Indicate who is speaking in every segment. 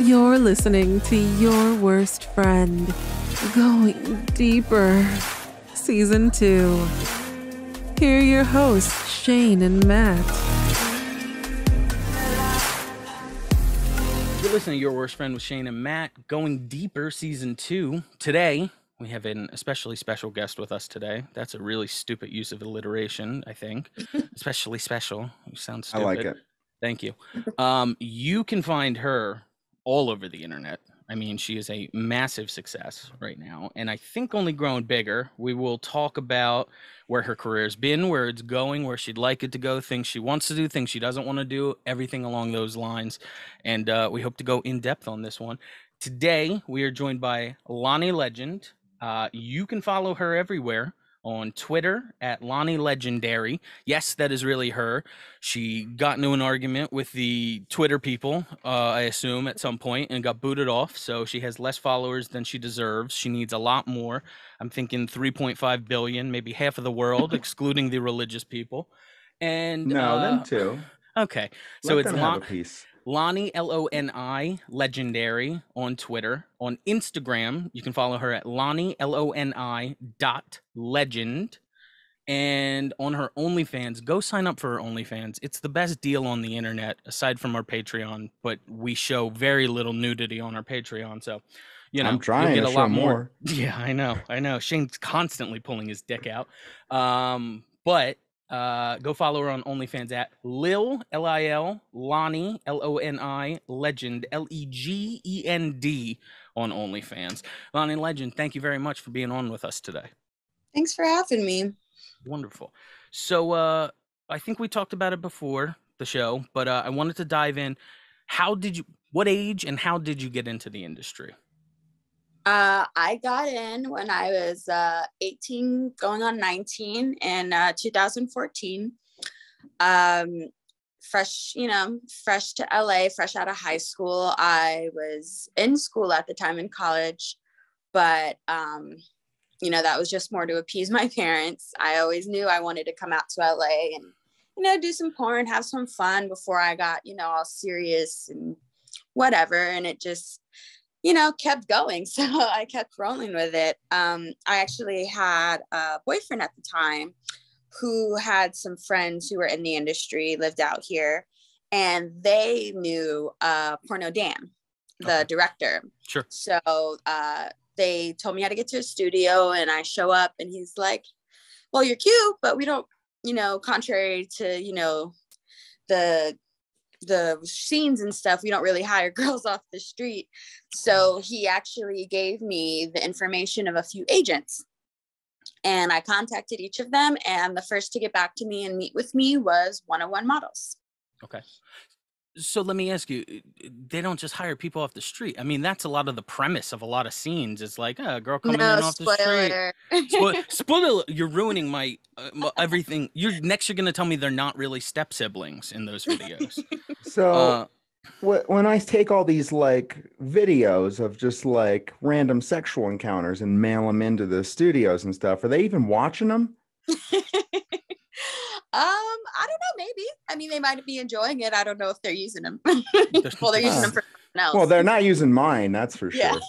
Speaker 1: You're listening to Your Worst Friend, Going Deeper, Season 2. Here are your hosts, Shane and Matt.
Speaker 2: You're listening to Your Worst Friend with Shane and Matt, Going Deeper, Season 2. Today, we have an especially special guest with us today. That's a really stupid use of alliteration, I think. Especially special. You sound stupid.
Speaker 3: I like it.
Speaker 2: Thank you. You can find her all over the internet. I mean, she is a massive success right now, and I think only growing bigger. We will talk about where her career's been, where it's going, where she'd like it to go, things she wants to do, things she doesn't want to do, everything along those lines. And we hope to go in depth on this one. Today, we are joined by Loni Legend. You can follow her everywhere. On Twitter at Loni Legendary. Yes, that is really her. She got into an argument with the Twitter people, I assume, at some point and got booted off. So she has less followers than she deserves. She needs a lot more. I'm thinking 3.5 billion, maybe half of the world, excluding the religious people. And
Speaker 3: no, them too.
Speaker 2: Okay, so
Speaker 3: Let
Speaker 2: it's
Speaker 3: them have a piece.
Speaker 2: Loni, Loni Legendary on Twitter. On Instagram, you can follow her at Loni, LONI.legend. And on her OnlyFans, go sign up for her OnlyFans. It's the best deal on the internet, aside from our Patreon, but we show very little nudity on our Patreon, so, you know,
Speaker 3: I'm trying
Speaker 2: you'll get
Speaker 3: to
Speaker 2: a lot
Speaker 3: show more.
Speaker 2: Yeah, I know. Shane's constantly pulling his dick out. But go follow her on OnlyFans at Lil, L-I-L, Loni, L-O-N-I, Legend, L-E-G-E-N-D on OnlyFans. Loni Legend, thank you very much for being on with us today.
Speaker 4: Thanks for having me.
Speaker 2: Wonderful. So I think we talked about it before the show, but I wanted to dive in. What age and how did you get into the industry?
Speaker 4: I got in when I was 18, going on 19 in 2014. Fresh to LA, fresh out of high school. I was in school at the time, in college, but that was just more to appease my parents. I always knew I wanted to come out to LA and, do some porn, have some fun before I got, all serious and whatever. And it just, kept going. So I kept rolling with it. I actually had a boyfriend at the time who had some friends who were in the industry, lived out here, and they knew Porno Dan, the director.
Speaker 2: Sure.
Speaker 4: So they told me how to get to a studio, and I show up and he's like, well, you're cute, but we don't, contrary to, the scenes and stuff, we don't really hire girls off the street. So he actually gave me the information of a few agents, and I contacted each of them, and the first to get back to me and meet with me was 101 Models.
Speaker 2: Okay. So let me ask you, they don't just hire people off the street. I mean, that's a lot of the premise of a lot of scenes. It's like, a girl coming in off the street. Spoiler, you're ruining my everything. You're going to tell me they're not really step siblings in those videos.
Speaker 3: So when I take all these videos of just random sexual encounters and mail them into the studios and stuff, are they even watching them?
Speaker 4: I don't know, maybe. I mean, they might be enjoying it. I don't know if they're using them. Well, they're using them for something else.
Speaker 3: Well, they're not using mine, that's for sure.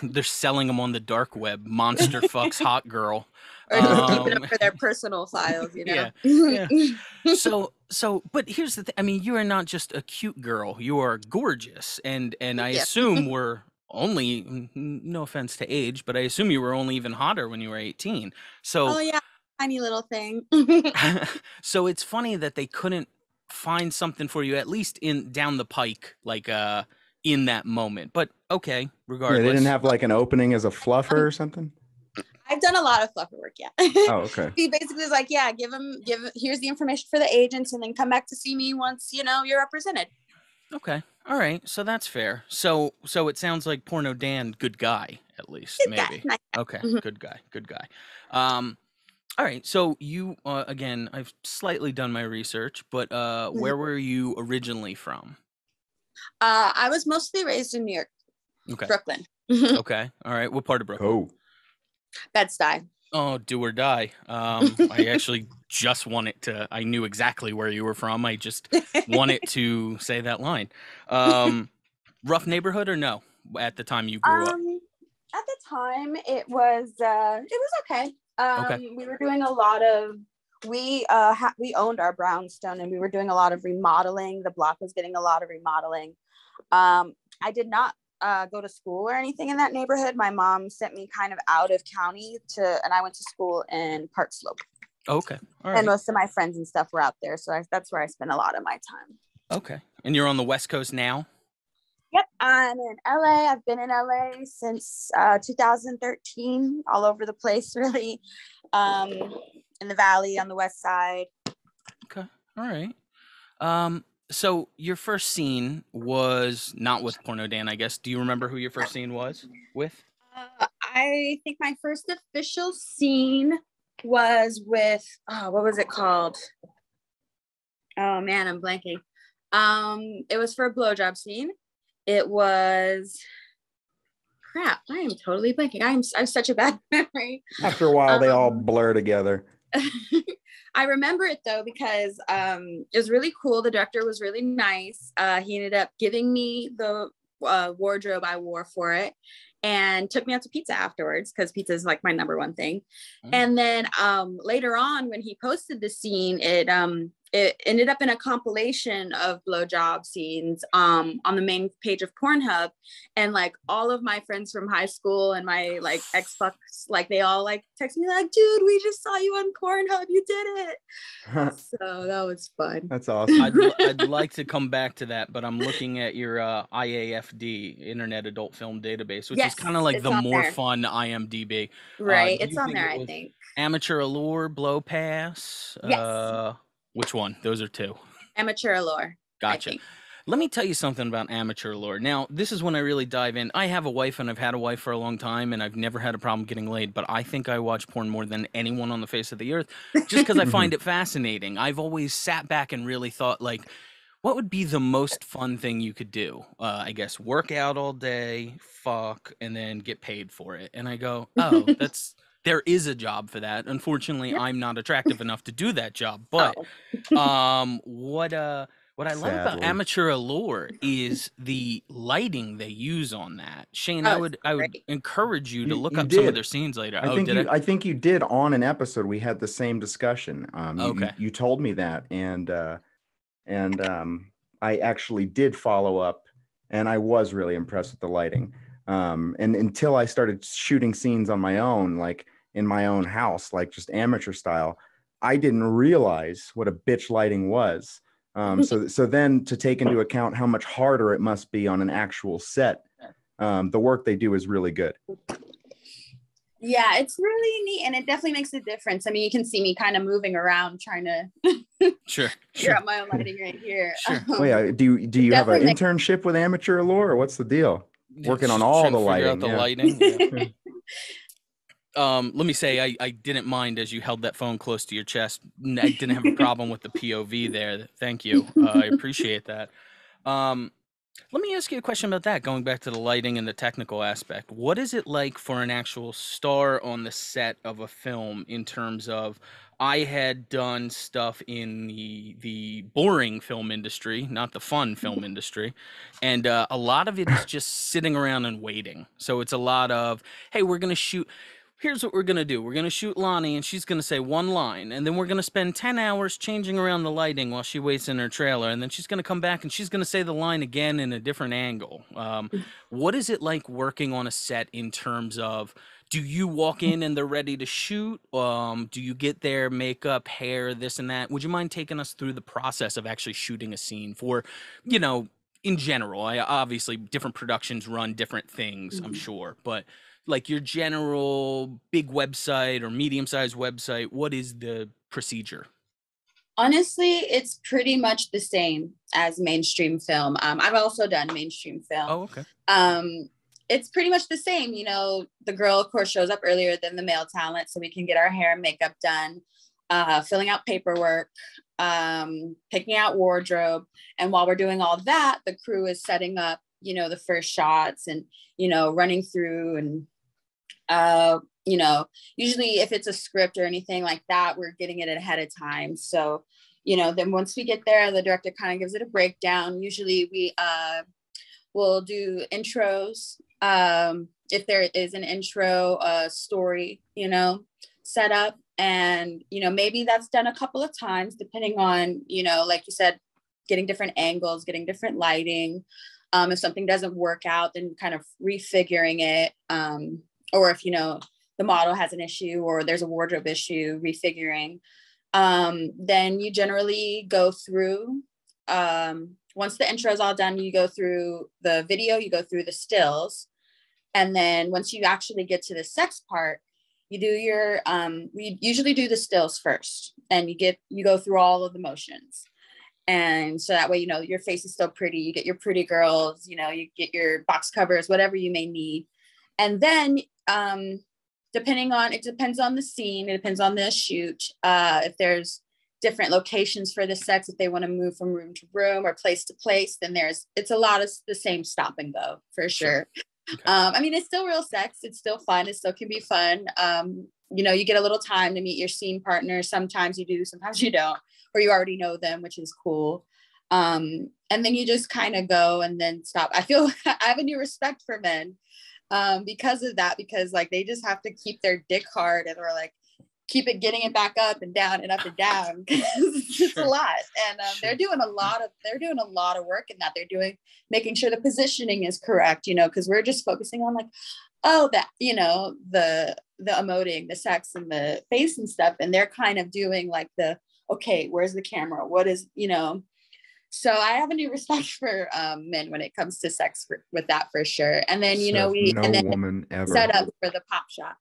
Speaker 2: They're selling them on the dark web. Monster fucks hot girl.
Speaker 4: Or just keeping them for their personal files,
Speaker 2: Yeah. So, but here's the thing. I mean, you are not just a cute girl. You are gorgeous. And I assume we're only, no offense to age, but I assume you were only even hotter when you were 18. So.
Speaker 4: Oh, yeah. Tiny little thing.
Speaker 2: So it's funny that they couldn't find something for you, at least down the pike, in that moment. But okay, regardless.
Speaker 3: Yeah, they didn't have an opening as a fluffer or something?
Speaker 4: I've done a lot of fluffer work, yeah.
Speaker 3: Oh, okay.
Speaker 4: He basically was like, yeah, give here's the information for the agents, and then come back to see me once, you're represented.
Speaker 2: Okay. All right. So that's fair. So it sounds like Porno Dan, good guy, at least,
Speaker 4: Good
Speaker 2: maybe.
Speaker 4: guy, nice guy.
Speaker 2: Okay. Good guy. All right, so you, again, I've slightly done my research, but where were you originally from?
Speaker 4: I was mostly raised in New York, Brooklyn.
Speaker 2: Okay, all right. What part of Brooklyn?
Speaker 3: Oh.
Speaker 4: Bed-Stuy.
Speaker 2: Oh, do or die. I actually just wanted to, I knew exactly where you were from. I just wanted to say that line. Rough neighborhood or no? At the time you grew up?
Speaker 4: At the time, it was okay.
Speaker 2: Okay.
Speaker 4: We were doing a lot of we owned our brownstone, and we were doing a lot of remodeling. The block was getting a lot of remodeling. I did not go to school or anything in that neighborhood. My mom sent me kind of out of county and I went to school in Park Slope.
Speaker 2: Okay. All right.
Speaker 4: And most of my friends and stuff were out there. So that's where I spent a lot of my time.
Speaker 2: Okay. And you're on the West Coast now?
Speaker 4: Yep. I'm in LA. I've been in LA since 2013, all over the place, really. In the Valley, on the West Side.
Speaker 2: Okay. All right. So your first scene was not with Porno Dan, I guess. Do you remember who your first scene was with?
Speaker 4: I think my first official scene was with, what was it called? Oh man, I'm blanking. It was for a blowjob scene. It was, crap, I am totally blanking. I have such a bad memory.
Speaker 3: After a while, they all blur together.
Speaker 4: I remember it though, because it was really cool. The director was really nice. He ended up giving me the wardrobe I wore for it and took me out to pizza afterwards, because pizza is like my number one thing. And then later on, when he posted the scene, it ended up in a compilation of blowjob scenes on the main page of Pornhub, and like all of my friends from high school and my like ex-fucks, like they all like text me like, dude, we just saw you on Pornhub, you did it. So that was fun.
Speaker 3: That's awesome.
Speaker 2: I'd like to come back to that, but I'm looking at your IAFD, Internet Adult Film Database, which is kind of like the more fun IMDb.
Speaker 4: Right, it's on there, I think.
Speaker 2: Amateur Allure, Blow Pass.
Speaker 4: Yes.
Speaker 2: Which one? Those are two.
Speaker 4: Amateur Allure.
Speaker 2: Gotcha. Let me tell you something about Amateur Allure. Now, this is when I really dive in. I have a wife, and I've had a wife for a long time, and I've never had a problem getting laid, but I think I watch porn more than anyone on the face of the earth, just because I find it fascinating. I've always sat back and really thought, like, what would be the most fun thing you could do? I guess work out all day, fuck, and then get paid for it. And I go, oh, there is a job for that. Unfortunately, I'm not attractive enough to do that job. But what I love about Amateur Allure is the lighting they use on that. Shane, I would encourage you to look up some of their scenes later.
Speaker 3: I think you did on an episode. We had the same discussion. You told me that, and I actually did follow up, and I was really impressed with the lighting. And until I started shooting scenes on my own, like in my own house, like just amateur style, I didn't realize what a bitch lighting was. So then to take into account how much harder it must be on an actual set, the work they do is really good.
Speaker 4: Yeah, it's really neat, and it definitely makes a difference. I mean, you can see me kind of moving around trying to figure out my own lighting right here.
Speaker 3: Oh yeah, do you have an internship with Amateur Allure, or what's the deal? Working on all the lighting.
Speaker 2: Let me say, I didn't mind as you held that phone close to your chest. I didn't have a problem with the POV there. Thank you. I appreciate that. Let me ask you a question about that, going back to the lighting and the technical aspect. What is it like for an actual star on the set of a film in terms of, I had done stuff in the boring film industry, not the fun film industry, and a lot of it is just sitting around and waiting. So it's a lot of, hey, we're going to shoot... Here's what we're going to do. We're going to shoot Loni, and she's going to say one line, and then we're going to spend 10 hours changing around the lighting while she waits in her trailer, and then she's going to come back, and she's going to say the line again in a different angle. What is it like working on a set in terms of, do you walk in and they're ready to shoot? Do you get their makeup, hair, this and that? Would you mind taking us through the process of actually shooting a scene for, in general? Obviously, different productions run different things, I'm sure, but... like your general big website or medium-sized website, what is the procedure?
Speaker 4: Honestly, it's pretty much the same as mainstream film. I've also done mainstream film.
Speaker 2: Oh, okay.
Speaker 4: It's pretty much the same. The girl, of course, shows up earlier than the male talent, so we can get our hair and makeup done, filling out paperwork, picking out wardrobe. And while we're doing all that, the crew is setting up, the first shots and, running through and, usually if it's a script or anything like that, we're getting it ahead of time. So, then once we get there, the director kind of gives it a breakdown. Usually We'll do intros. If there is an intro story, you know, set up, and, you know, maybe that's done a couple of times, depending on, you know, like you said, getting different angles, getting different lighting. If something doesn't work out, then kind of refiguring it. Or if, you know, the model has an issue or there's a wardrobe issue, refiguring. Then you generally go through, once the intro is all done, you go through the video, you go through the stills. And then once you actually get to the sex part, you do your, we usually do the stills first, and you go through all of the motions. And so that way, you know, your face is still pretty, you get your pretty girls, you know, you get your box covers, whatever you may need. And then, it depends on the scene, it depends on the shoot. If there's different locations for the sex, if they want to move from room to room or place to place, then it's a lot of the same stop and go, for sure. Okay. I mean, it's still real sex. It's still fun. It still can be fun. You know, you get a little time to meet your scene partner. Sometimes you do, sometimes you don't, or you already know them, which is cool. And then you just kind of go and then stop. I feel I have a new respect for men because of that, because like they just have to keep their dick hard, and or like keep it, getting it back up and down and up and down, because it's just a lot. And they're doing a lot of work in that. They're making sure the positioning is correct, you know, because we're just focusing on like, oh, that, you know, the emoting, the sex and the face and stuff. And they're kind of doing like okay, where's the camera? What is, you know, so I have a new respect for men when it comes to sex with that, for sure. And then, you know, and then
Speaker 3: woman ever
Speaker 4: set up for the pop shot.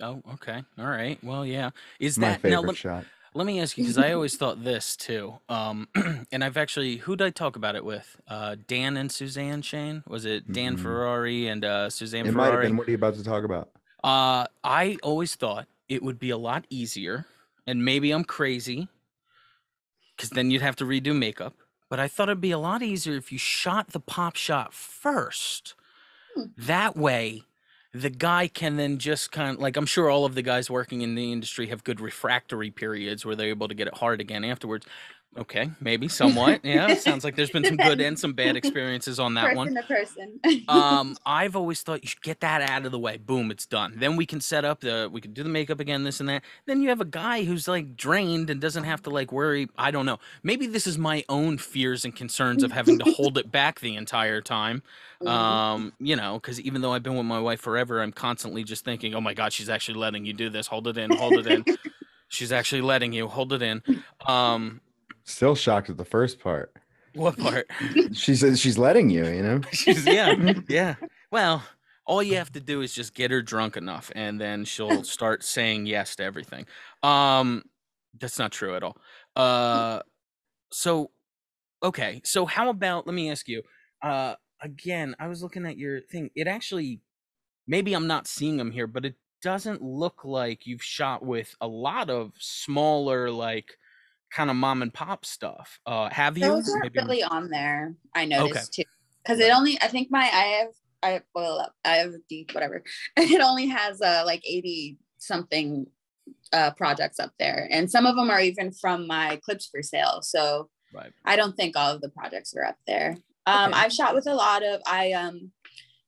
Speaker 2: Oh, okay. All right. Well, yeah. Is
Speaker 3: my
Speaker 2: that
Speaker 3: favorite shot?
Speaker 2: Let me ask you, because I always thought this too. And I've actually, who did I talk about it with? Dan and Suzanne Shane? Was it Dan Ferrari and Suzanne
Speaker 3: it
Speaker 2: Ferrari?
Speaker 3: Might have been. What are you about to talk about?
Speaker 2: I always thought it would be a lot easier, and maybe I'm crazy, because then you'd have to redo makeup. But I thought it'd be a lot easier if you shot the pop shot first. That way, the guy can then just kind of, like, I'm sure all of the guys working in the industry have good refractory periods where they're able to get it hard again afterwards. Okay, maybe somewhat. Yeah, sounds like there's been some good and some bad experiences on that one.
Speaker 4: Person.
Speaker 2: I've always thought you should get that out of the way. Boom, it's done. Then we can set up we can do the makeup again, this and that. Then you have a guy who's like drained and doesn't have to like worry. I don't know. Maybe this is my own fears and concerns of having to hold it back the entire time. You know, because even though I've been with my wife forever, I'm constantly just thinking, oh my God, she's actually letting you do this. Hold it in, hold it in. She's actually letting you hold it in.
Speaker 3: Still shocked at the first part.
Speaker 2: What part?
Speaker 3: She says she's letting you, you know?
Speaker 2: Yeah. Well, all you have to do is just get her drunk enough, and then she'll start saying yes to everything. That's not true at all. So, okay. So how about, let me ask you, again, I was looking at your thing. It actually, maybe I'm not seeing them here, but it doesn't look like you've shot with a lot of smaller, like, kind of mom and pop stuff. Have you?
Speaker 4: Those are really on there, I noticed too, because it only, I think I have deep whatever. It only has like 80 something projects up there, and some of them are even from my clips for sale. So I don't think all of the projects are up there. I've shot with a lot of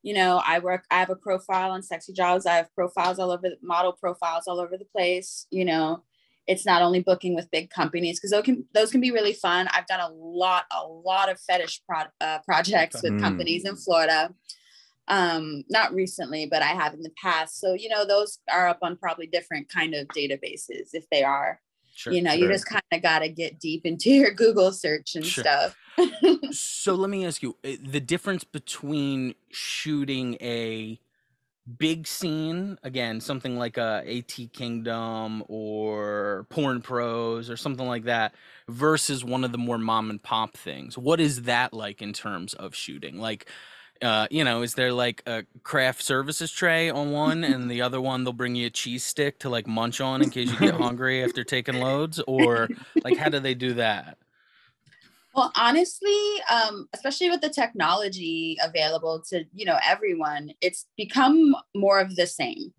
Speaker 4: you know, I have a profile on Sexy Jobs. I have profiles all over, model profiles all over the place. You know, it's not only booking with big companies, because those can be really fun. I've done a lot of fetish projects with companies in Florida. Not recently, but I have in the past. So, you know, those are up on probably different kind of databases, if they are. Sure, you know, you just kind of got to get deep into your Google search and stuff.
Speaker 2: So let me ask you, the difference between shooting a big scene, again, something like a AT Kingdom or Porn Pros or something like that, versus one of the more mom and pop things. What is that like in terms of shooting? Like, you know, is there like a craft services tray on one, and the other one they'll bring you a cheese stick to like munch on in case you get hungry after taking loads? Or like, how do they do that?
Speaker 4: Well, honestly, especially with the technology available to, you know, everyone, it's become more of the same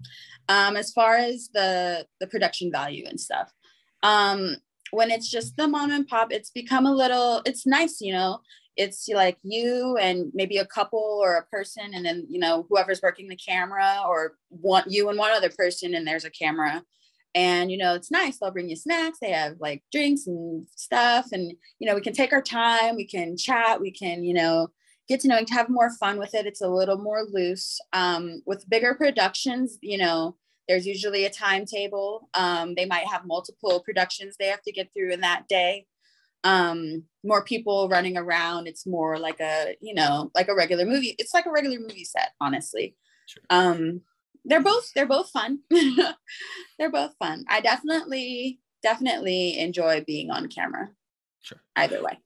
Speaker 4: as far as the production value and stuff. When it's just the mom and pop, it's become it's nice, you know, it's like you and maybe a couple or a person, and then, you know, whoever's working the camera, or you and one other person, and there's a camera. And, you know, it's nice. They'll bring you snacks. They have like drinks and stuff. And, you know, we can take our time. We can chat. We can, you know, get to know and have more fun with it. It's a little more loose. With bigger productions, you know, there's usually a timetable. They might have multiple productions they have to get through in that day. More people running around. It's more like a, you know, like a regular movie. It's like a regular movie set, honestly. Sure. They're both fun. They're both fun. I definitely enjoy being on camera.
Speaker 2: Sure.
Speaker 4: Either way.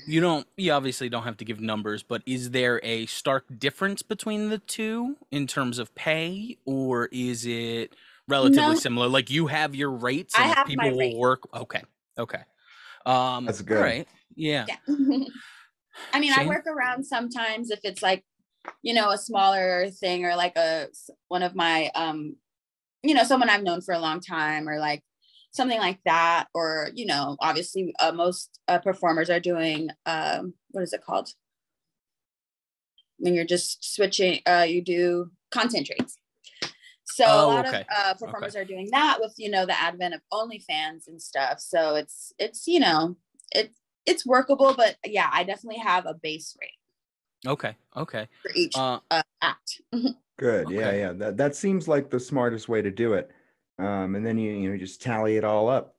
Speaker 2: You obviously don't have to give numbers, but is there a stark difference between the two in terms of pay, or is it relatively similar? Like, you have your rates and
Speaker 4: I have
Speaker 2: people
Speaker 4: my
Speaker 2: will
Speaker 4: rate.
Speaker 2: work. Okay.
Speaker 3: That's good.
Speaker 2: All right. Yeah.
Speaker 4: I mean,
Speaker 2: Shane?
Speaker 4: I work around sometimes if it's like, you know, a smaller thing, or like one of my, you know, someone I've known for a long time, or like something like that. Or, you know, obviously most performers are doing, what is it called? When you're just switching, you do content trades. So a lot of performers are doing that with, you know, the advent of OnlyFans and stuff. So it's, you know, it's workable, but yeah, I definitely have a base rate.
Speaker 2: Okay.
Speaker 4: For each act.
Speaker 3: Good. Okay. Yeah. That seems like the smartest way to do it. And then you just tally it all up.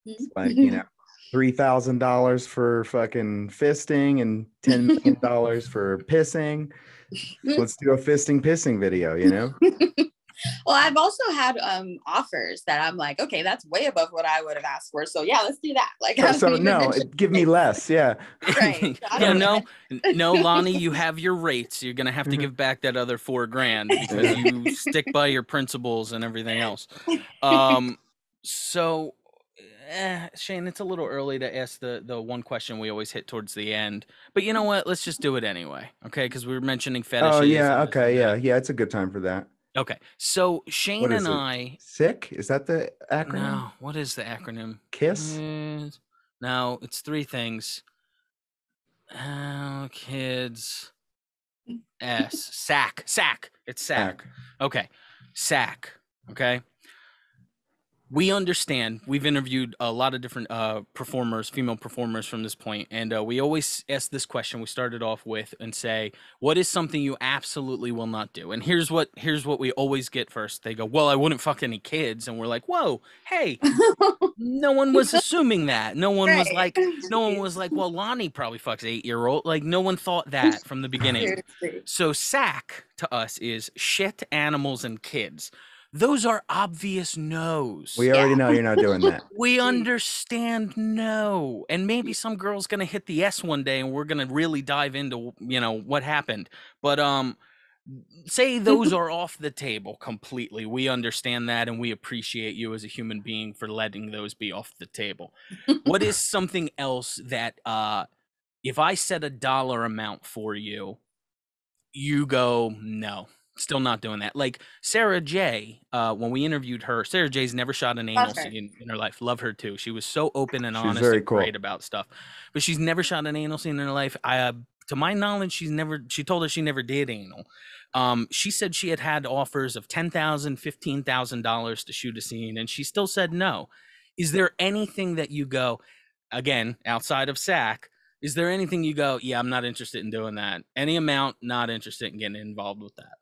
Speaker 3: It's like, you know, $3,000 for fucking fisting and $10 million for pissing. Let's do a pissing video, you know?
Speaker 4: Well, I've also had offers that I'm like, okay, that's way above what I would have asked for. So yeah, let's do that. Like,
Speaker 3: give me less. Yeah.
Speaker 4: Right.
Speaker 2: Yeah, no, Loni, you have your rates. You're gonna have to give back that other $4,000 because you stick by your principles and everything else. So, Shane, it's a little early to ask the one question we always hit towards the end, but you know what? Let's just do it anyway, okay? Because we were mentioning fetishes.
Speaker 3: Oh yeah, okay, yeah, it's a good time for that.
Speaker 2: Okay, so Shane and I...
Speaker 3: SICK? Is that the acronym?
Speaker 2: No, what is the acronym?
Speaker 3: KISS?
Speaker 2: No, it's three things. Oh, kids. SAC. It's SAC. Okay, SAC. Okay. We understand. We've interviewed a lot of different performers, female performers from this point, and we always ask this question. We started off with and say, "What is something you absolutely will not do?" And here's what we always get first. They go, "Well, I wouldn't fuck any kids," and we're like, "Whoa, hey!" No one was assuming that. No one was like, "Well, Loni probably fucks 8-year-old." Like, no one thought that from the beginning. So SAC to us is shit, animals, and kids. Those are obvious no's.
Speaker 3: We already know you're not doing that.
Speaker 2: We understand no. And maybe some girl's going to hit the S one day and we're going to really dive into, you know, what happened. But say those are off the table completely. We understand that and we appreciate you as a human being for letting those be off the table. What is something else that if I set a dollar amount for you, you go, no. Still not doing that. Like Sara Jay, when we interviewed her, Sara Jay's never shot an anal scene in her life. Love her too. She was so open and honest and great about stuff. But she's never shot an anal scene in her life. To my knowledge, she told us she never did anal. She said she had offers of $10,000, $15,000 to shoot a scene, and she still said no. Is there anything that you go, again, outside of SAC, is there anything you go, yeah, I'm not interested in doing that? Any amount, not interested in getting involved with that?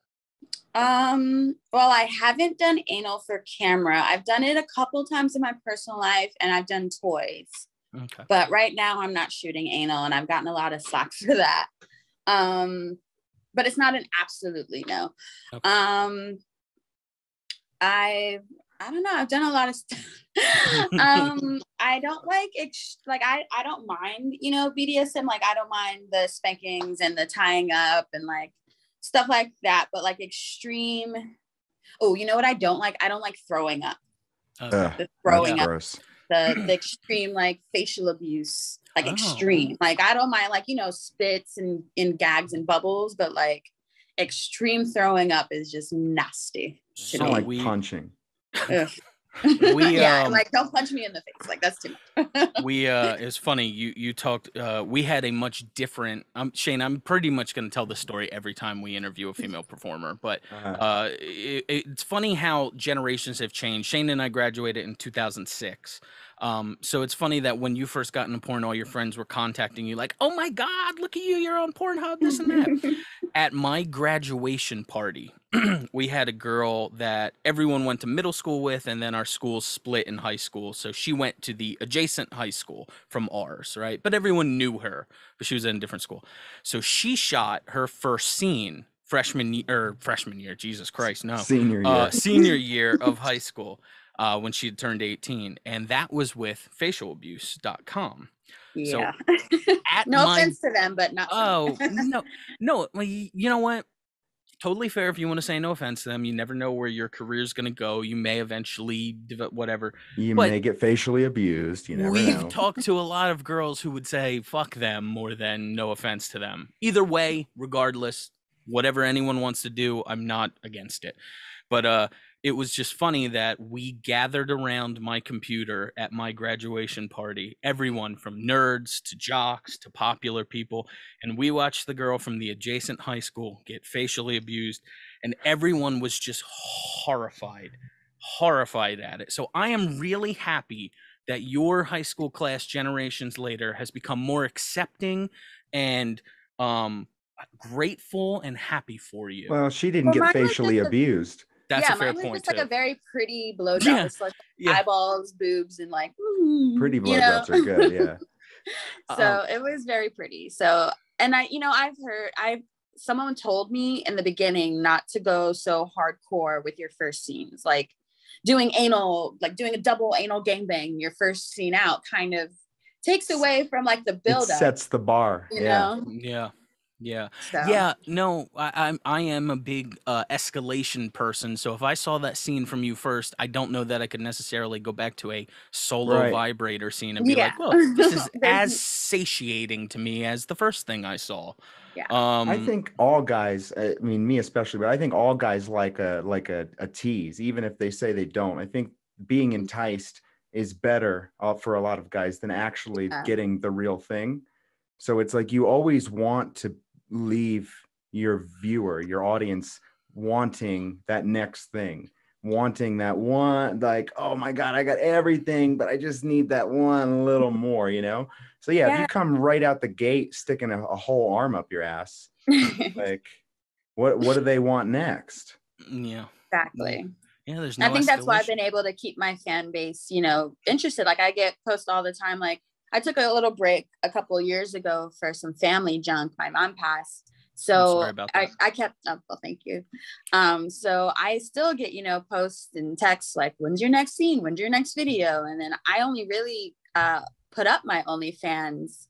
Speaker 4: Well, I haven't done anal for camera. I've done it a couple times in my personal life, and I've done toys. Okay. But right now I'm not shooting anal, and I've gotten a lot of slack for that. But it's not an absolutely no. Okay. I don't know. I've done a lot of stuff. I don't I don't mind, you know, BDSM. Like, I don't mind the spankings and the tying up and like stuff like that, but like extreme. Oh, you know what I don't like? I don't like throwing up. The throwing up, the extreme like facial abuse, like extreme. Like, I don't mind, like, you know, spits and in gags and bubbles, but like extreme throwing up is just nasty.
Speaker 3: So like punching.
Speaker 4: Yeah, like don't punch me in the face. Like that's too much.
Speaker 2: It's funny you talked. We had a much different. Shane, I'm pretty much going to tell the story every time we interview a female performer, but it's funny how generations have changed. Shane and I graduated in 2006. So it's funny that when you first got into porn, all your friends were contacting you like, "Oh my God, look at you! You're on Pornhub, this and that." At my graduation party, we had a girl that everyone went to middle school with, and then our schools split in high school. So she went to the adjacent high school from ours, right? But everyone knew her, but she was in a different school. So she shot her first scene freshman year, Jesus Christ, no. Senior year of high school when she had turned 18. And that was with facialabuse.com.
Speaker 4: Yeah.
Speaker 2: So
Speaker 4: no offense to them, but not.
Speaker 2: Oh, no. Well, you know what? Totally fair if you want to say no offense to them. You never know where your career is going to go. You may eventually develop whatever.
Speaker 3: You may get facially abused. You never know.
Speaker 2: We've talked to a lot of girls who would say fuck them more than no offense to them. Either way, regardless, whatever anyone wants to do, I'm not against it. But it was just funny that we gathered around my computer at my graduation party, everyone from nerds to jocks to popular people, and we watched the girl from the adjacent high school get facially abused, and everyone was just horrified at it. So I am really happy that your high school class generations later has become more accepting and grateful and happy for you.
Speaker 3: Well, she didn't get facially abused.
Speaker 2: That's a fair
Speaker 4: mine was
Speaker 2: point
Speaker 4: just
Speaker 2: too.
Speaker 4: like a very pretty blowjob. It's like eyeballs, boobs, and like
Speaker 3: pretty blowjobs are good, yeah.
Speaker 4: So it was very pretty. So, and someone told me in the beginning not to go so hardcore with your first scenes, like doing a double anal gangbang. Your first scene out kind of takes away from like the build up.
Speaker 3: Sets the bar.
Speaker 4: You know?
Speaker 2: Yeah.
Speaker 4: So.
Speaker 2: Yeah. No, I am a big escalation person. So if I saw that scene from you first, I don't know that I could necessarily go back to a solo vibrator scene and be like, well, this is as satiating to me as the first thing I saw.
Speaker 4: Yeah.
Speaker 3: I think all guys, I mean, me especially, but I think all guys like a tease, even if they say they don't. I think being enticed is better for a lot of guys than actually getting the real thing. So it's like you always want to leave your viewer, your audience, wanting that next thing, wanting that one, like, oh my God, I got everything, but I just need that one little more, you know? So if you come right out the gate sticking a whole arm up your ass, like, what do they want next?
Speaker 2: Yeah.
Speaker 4: Exactly.
Speaker 2: Yeah, there's no
Speaker 4: I think
Speaker 2: escalation.
Speaker 4: that's why I've been able to keep my fan base, interested. Like I get posts all the time, like, I took a little break a couple of years ago for some family junk. My mom passed. So I kept up. Well, thank you. So I still get, posts and texts like, when's your next scene? When's your next video? And then I only really put up my OnlyFans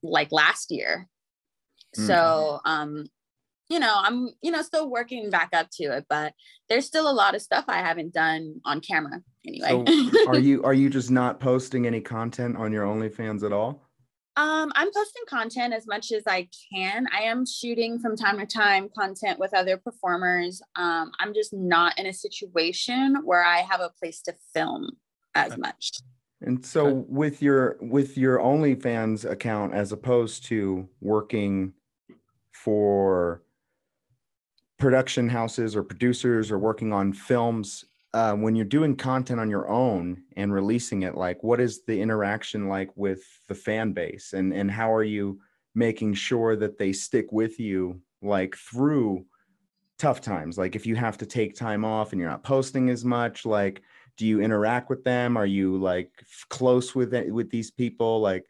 Speaker 4: like last year. So, I'm, still working back up to it, but there's still a lot of stuff I haven't done on camera anyway.
Speaker 3: So are you just not posting any content on your OnlyFans at all?
Speaker 4: I'm posting content as much as I can. I am shooting from time to time content with other performers. I'm just not in a situation where I have a place to film as much.
Speaker 3: And so with your OnlyFans account, as opposed to working for production houses or producers or working on films, when you're doing content on your own and releasing it, like what is the interaction like with the fan base, and how are you making sure that they stick with you like through tough times? Like if you have to take time off and you're not posting as much, like do you interact with them? Are you like close with these people, like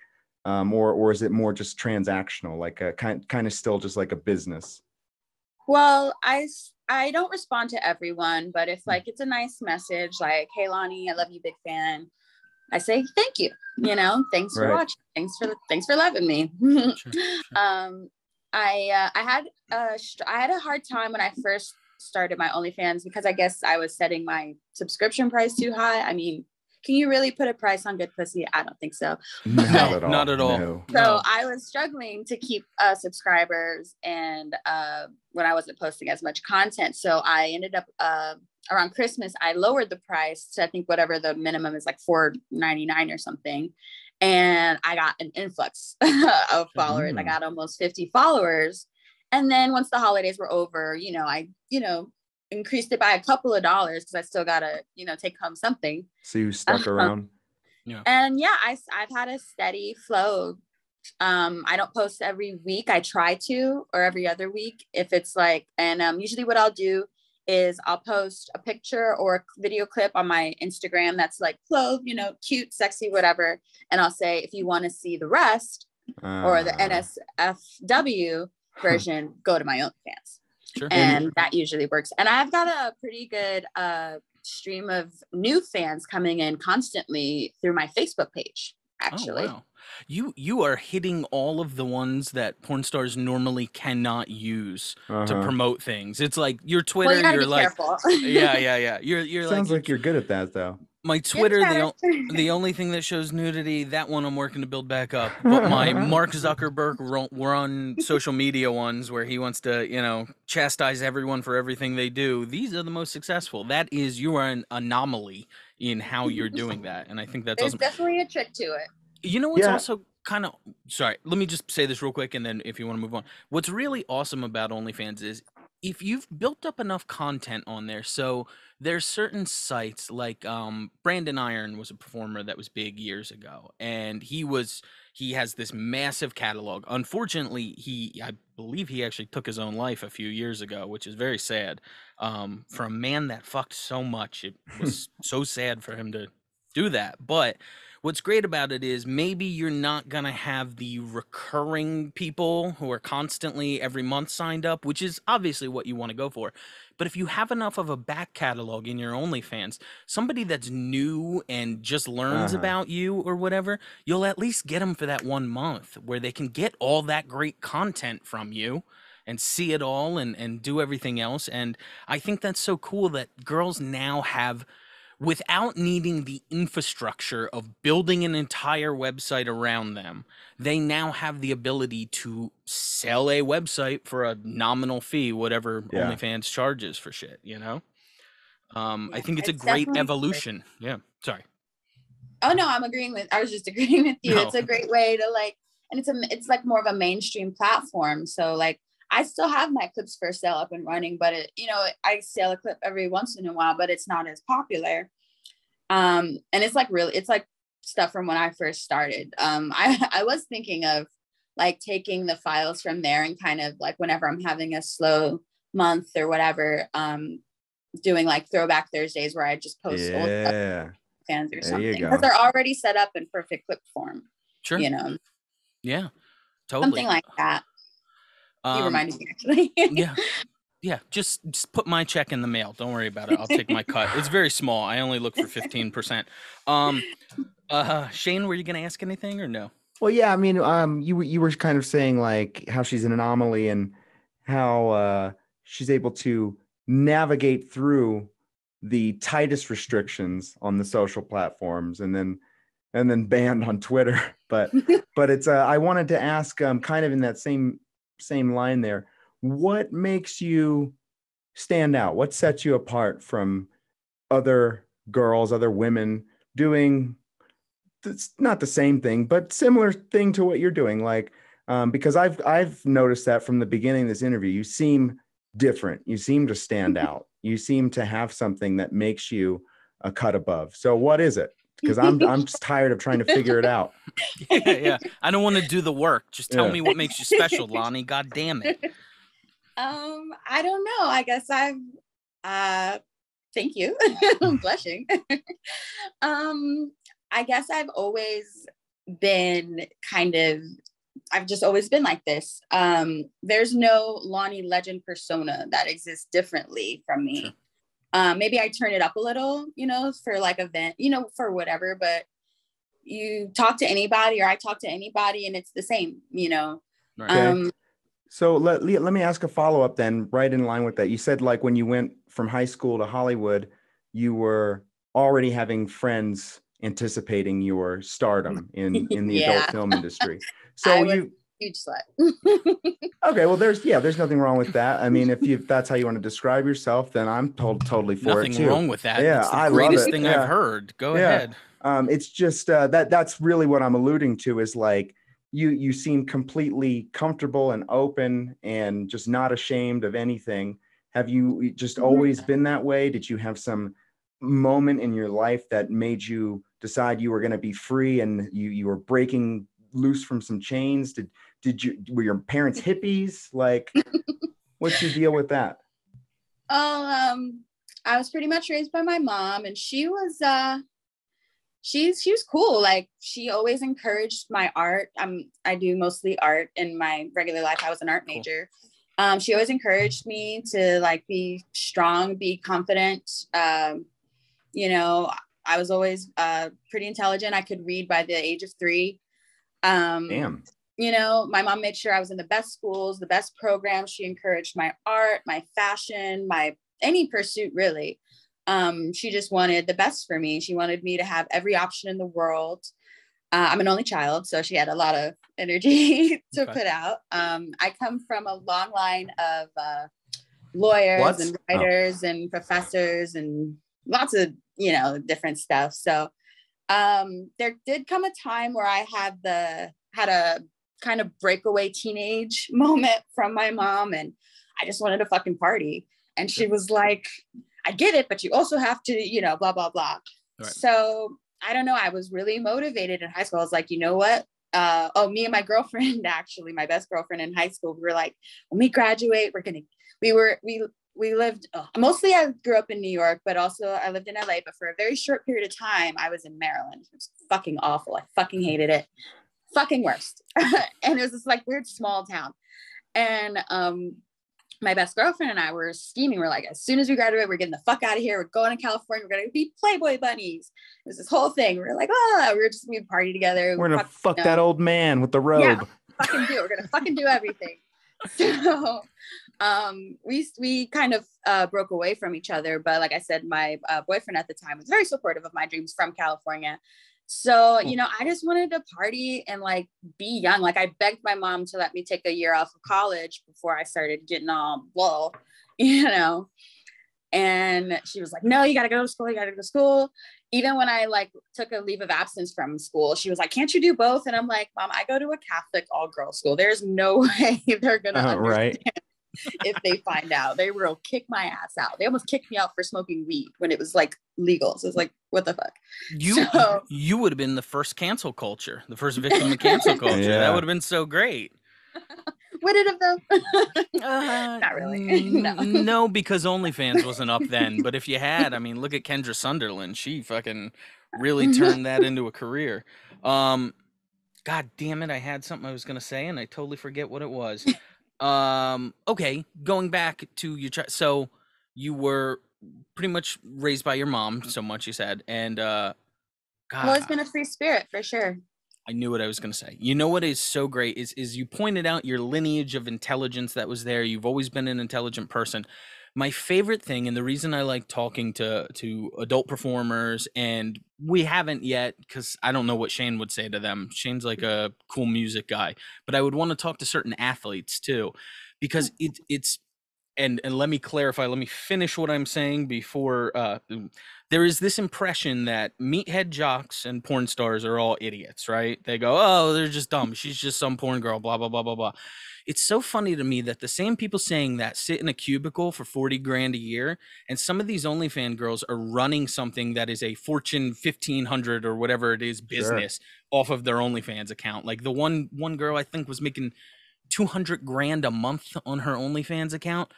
Speaker 3: or is it more just transactional, like a kind of still just like a business?
Speaker 4: Well, I don't respond to everyone, but if like it's a nice message like, hey Loni, I love you, big fan, I say thank you, thanks for watching, thanks for loving me. Sure. I had a hard time when I first started my OnlyFans because I guess I was setting my subscription price too high. I mean, can you really put a price on good pussy? I don't think so.
Speaker 2: Not at all.
Speaker 3: No.
Speaker 4: So I was struggling to keep subscribers and when I wasn't posting as much content. So I ended up around Christmas, I lowered the price to, I think whatever the minimum is, like $4.99 or something. And I got an influx of followers. I got almost 50 followers. And then once the holidays were over, I increased it by a couple of dollars because I still gotta, take home something.
Speaker 3: So you stuck around.
Speaker 4: Yeah. And yeah, I've had a steady flow. I don't post every week. I try to, or every other week if it's like, and usually what I'll do is I'll post a picture or a video clip on my Instagram that's like clothed, cute, sexy, whatever. And I'll say, if you want to see the rest or the NSFW version, go to my OnlyFans. Sure. And that usually works. And I've got a pretty good stream of new fans coming in constantly through my Facebook page, actually.
Speaker 2: Oh, wow. You are hitting all of the ones that porn stars normally cannot use to promote things. It's like your Twitter,
Speaker 4: well,
Speaker 2: you're like,
Speaker 4: careful.
Speaker 2: yeah. You're
Speaker 3: sounds like you're good at that though.
Speaker 2: My Twitter, the only thing that shows nudity, that one I'm working to build back up. But my Mark Zuckerberg run social media ones where he wants to, chastise everyone for everything they do. These are the most successful. That is, you are an anomaly in how you're doing that. And I think that's
Speaker 4: There's
Speaker 2: awesome.
Speaker 4: definitely a trick to it.
Speaker 2: You know what's also kind of, sorry, let me just say this real quick, and then if you want to move on. What's really awesome about OnlyFans is if you've built up enough content on there, so there's certain sites like Brandon Iron was a performer that was big years ago, and he has this massive catalog. Unfortunately, I believe he actually took his own life a few years ago, which is very sad. For a man that fucked so much, it was so sad for him to do that. But what's great about it is maybe you're not going to have the recurring people who are constantly every month signed up, which is obviously what you want to go for. But if you have enough of a back catalog in your OnlyFans, somebody that's new and just learns about you or whatever, you'll at least get them for that 1 month where they can get all that great content from you and see it all and do everything else. And I think that's so cool that girls now have, without needing the infrastructure of building an entire website around them, they now have the ability to sell a website for a nominal fee, whatever OnlyFans charges for shit, I think it's a great evolution. Yeah. Sorry.
Speaker 4: Oh no, I was just agreeing with you. No. It's a great way to and it's like more of a mainstream platform. So like, I still have my clips for sale up and running, but I sell a clip every once in a while, but it's not as popular. And it's like stuff from when I first started. I was thinking of like taking the files from there and kind of like whenever I'm having a slow month or whatever, doing like throwback Thursdays where I just post old fans or something because they're already set up in perfect clip form.
Speaker 2: Sure. Yeah, totally.
Speaker 4: Something like that. You reminded me actually.
Speaker 2: Yeah. Just put my check in the mail. Don't worry about it. I'll take my cut. It's very small. I only look for 15%. Shane, were you gonna ask anything or no?
Speaker 3: Well, yeah. I mean, you were kind of saying like how she's an anomaly and how she's able to navigate through the tightest restrictions on the social platforms and then banned on Twitter. But it's I wanted to ask kind of in that same line there, what makes you stand out? What sets you apart from other girls, other women doing it's not the same thing, but similar thing to what you're doing? Like, because I've noticed that from the beginning of this interview, you seem different. You seem to stand out. You seem to have something that makes you a cut above. So what is it? Because I'm just tired of trying to figure it out.
Speaker 2: Yeah. I don't want to do the work. Just tell me what makes you special, Loni. God damn it.
Speaker 4: I don't know. I guess thank you. I'm blushing. I guess I've always been I've just always been like this. There's no Loni Legend persona that exists differently from me. Sure. Maybe I turn it up a little, for like event, for whatever, but you talk to anybody or I talk to anybody and it's the same,
Speaker 3: Okay. So let me ask a follow-up then, right in line with that. You said like when you went from high school to Hollywood, you were already having friends anticipating your stardom in the adult film industry. So
Speaker 4: Huge slut.
Speaker 3: Okay, well, there's nothing wrong with that. I mean, if that's how you want to describe yourself, then I'm totally for it too.
Speaker 2: Nothing wrong with that.
Speaker 3: Yeah,
Speaker 2: it's the
Speaker 3: I
Speaker 2: greatest
Speaker 3: love it.
Speaker 2: thing I've heard. Go ahead.
Speaker 3: It's just that's really what I'm alluding to is like you seem completely comfortable and open and just not ashamed of anything. Have you just always been that way? Did you have some moment in your life that made you decide you were going to be free and you were breaking loose from some chains? Were your parents hippies? Like, what's your deal with that?
Speaker 4: I was pretty much raised by my mom, and she was she was cool. Like, she always encouraged my art. I do mostly art in my regular life. I was an art major. She always encouraged me to like be strong, be confident. You know, I was always pretty intelligent. I could read by the age of 3.
Speaker 3: Damn.
Speaker 4: You know, my mom made sure I was in the best schools, the best programs. She encouraged my art, my fashion, any pursuit really. She just wanted the best for me. She wanted me to have every option in the world. I'm an only child, so she had a lot of energy to put out. I come from a long line of lawyers and writers and professors and lots of, you know, different stuff. So there did come a time where I had a kind of breakaway teenage moment from my mom, and I just wanted to fucking party. And she was like, I get it, but you also have to, you know, blah, blah, blah. Right. So I don't know. I was really motivated in high school. I was like, you know what? Me and my girlfriend, actually, my best girlfriend in high school, we were like, when we graduate, we lived, mostly I grew up in New York, but also I lived in LA, but for a very short period of time, I was in Maryland. It was fucking awful. I fucking hated it. Fucking worst. And it was this like weird small town. And my best girlfriend and I were scheming. We're like, as soon as we graduate, we're getting the fuck out of here. We're going to California. We're going to be Playboy bunnies. It was this whole thing. We were like, we'd party together.
Speaker 3: We're going to fuck that old man with the robe.
Speaker 4: Yeah, we're going to fucking do everything. So we kind of broke away from each other. But like I said, my boyfriend at the time was very supportive of my dreams from California. So, you know, I just wanted to party and like be young. Like, I begged my mom to let me take a year off of college before I started getting all low, you know, and she was like, no, you got to go to school. You got to go to school. Even when I like took a leave of absence from school, she was like, can't you do both? And I'm like, Mom, I go to a Catholic all girls school. There's no way they're going to understand. Right. If they find out, they will kick my ass out. They almost kicked me out for smoking weed when it was like legal. So it's like, what the fuck?
Speaker 2: You would have been the first cancel culture, the first victim of cancel culture. Yeah. That would have been so great.
Speaker 4: Would it have though? Not really.
Speaker 2: No, because OnlyFans wasn't up then. But if you had, I mean, look at Kendra Sunderland. She fucking really turned that into a career. God damn it. I had something I was going to say and I totally forget what it was. Okay, going back to your so you were pretty much raised by your mom, so much you said, and God,
Speaker 4: I've always been a free spirit for sure.
Speaker 2: I knew what I was going to say. You know what is so great is you pointed out your lineage of intelligence that was there. You've always been an intelligent person. My favorite thing, and the reason I like talking to adult performers, and we haven't yet, because I don't know what Shane would say to them. Shane's like a cool music guy, but I would want to talk to certain athletes too, because it's and let me clarify, let me finish what I'm saying before there is this impression that meathead jocks and porn stars are all idiots, right? They go, oh, they're just dumb. She's just some porn girl, blah, blah, blah, blah, blah. It's so funny to me that the same people saying that sit in a cubicle for 40 grand a year, and some of these OnlyFans girls are running something that is a Fortune 1500 or whatever it is business off of their OnlyFans account. Like the one girl I think was making 200 grand a month on her OnlyFans account.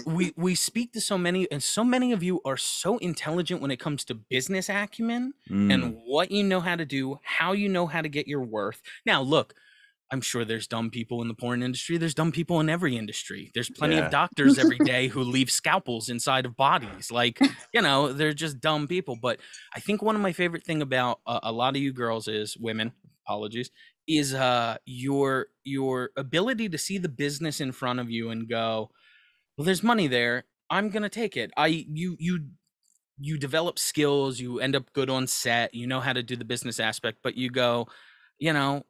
Speaker 2: We speak to so many, and so many of you are so intelligent when it comes to business acumen and what you know how to do, how you know how to get your worth. Now, look, I'm sure there's dumb people in the porn industry. There's dumb people in every industry. There's plenty of doctors every day who leave scalpels inside of bodies. Like, you know, they're just dumb people. But I think one of my favorite thing about a lot of you girls is women, apologies, is your ability to see the business in front of you and go, well, there's money there. I'm going to take it. You develop skills. You end up good on set. You know how to do the business aspect, but you go, you know,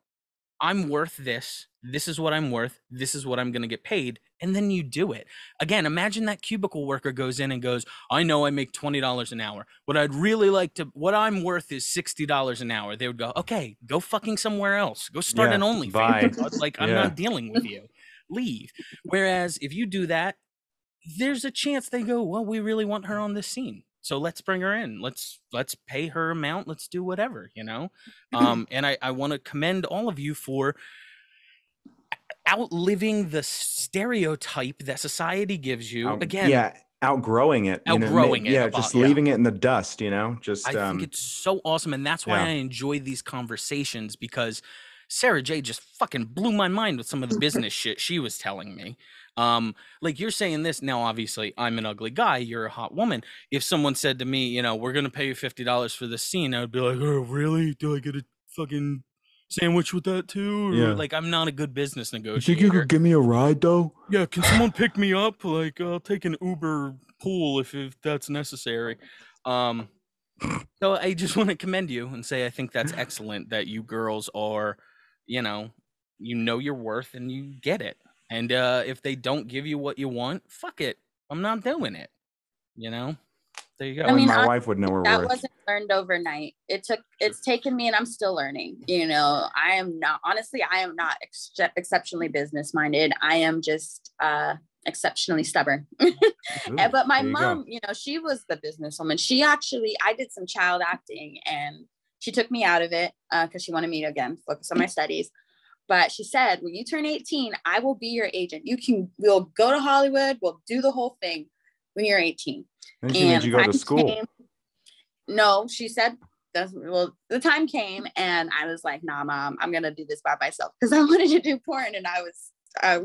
Speaker 2: I'm worth this. This is what I'm worth. This is what I'm going to get paid. And then you do it. Again, imagine that cubicle worker goes in and goes, I know I make $20 an hour. What I'm worth is $60 an hour. They would go, okay, go fucking somewhere else. Go start an OnlyFans. Like, I'm not dealing with you. Leave. Whereas if you do that, there's a chance they go, well, we really want her on this scene. So let's bring her in. Let's pay her amount. Let's do whatever, you know? And I want to commend all of you for outliving the stereotype that society gives you.
Speaker 3: Outgrowing it. Leaving it in the dust, you know?
Speaker 2: I think it's so awesome. And that's why I enjoy these conversations, because Sara Jay just fucking blew my mind with some of the business shit she was telling me. Like, you're saying this now, obviously I'm an ugly guy, you're a hot woman. If someone said to me, you know, we're gonna pay you $50 for this scene, I would be like, oh really, do I get a fucking sandwich with that too? Or, like, I'm not a good business negotiator.
Speaker 3: You think you could give me a ride though?
Speaker 2: Yeah, can someone pick me up? Like, I'll take an Uber pool if that's necessary. So I just want to commend you and say I think that's excellent that you girls are, you know your worth and you get it. And if they don't give you what you want, fuck it. I'm not doing it. You know? There you go.
Speaker 3: I mean, my wife would know her worth.
Speaker 4: That wasn't learned overnight. It's taken me, and I'm still learning. You know, I am not exceptionally business minded. I am just exceptionally stubborn. But my mom, you know, she was the businesswoman. I did some child acting, and she took me out of it because she wanted me to, again, focus on my studies. But she said, when you turn 18, I will be your agent. We'll go to Hollywood. We'll do the whole thing when you're 18.
Speaker 3: And she made you go to school.
Speaker 4: No, she said, the time came, and I was like, nah, Mom, I'm going to do this by myself, because I wanted to do porn, and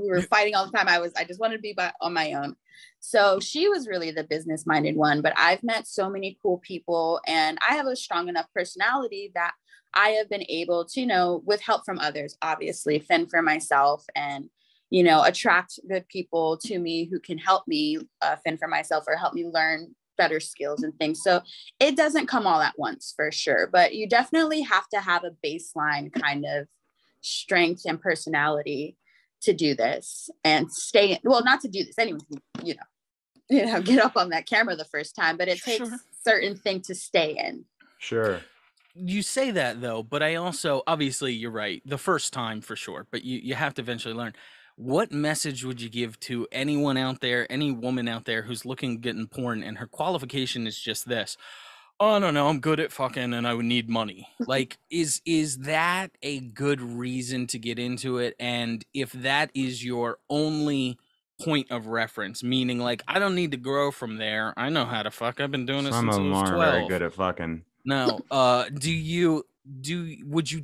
Speaker 4: we were fighting all the time. I just wanted to be on my own. So she was really the business minded one, but I've met so many cool people, and I have a strong enough personality that I have been able to, you know, with help from others, obviously fend for myself and, you know, attract good people to me who can help me fend for myself or help me learn better skills and things. So it doesn't come all at once, for sure, but you definitely have to have a baseline kind of strength and personality to do this and not to do this. Anyone can, you know, get up on that camera the first time, but it takes certain things to stay in.
Speaker 3: Sure.
Speaker 2: You say that though, but I also, obviously you're right, the first time for sure, but you have to eventually learn. What message would you give to anyone out there, any woman out there who's looking to get in porn and her qualification is just this? Oh, I don't know, I'm good at fucking and I would need money. Like, is that a good reason to get into it? And if that is your only point of reference, meaning like, I don't need to grow from there, I know how to fuck, I've been doing this since I was 12.
Speaker 3: Very good at fucking.
Speaker 2: No, would you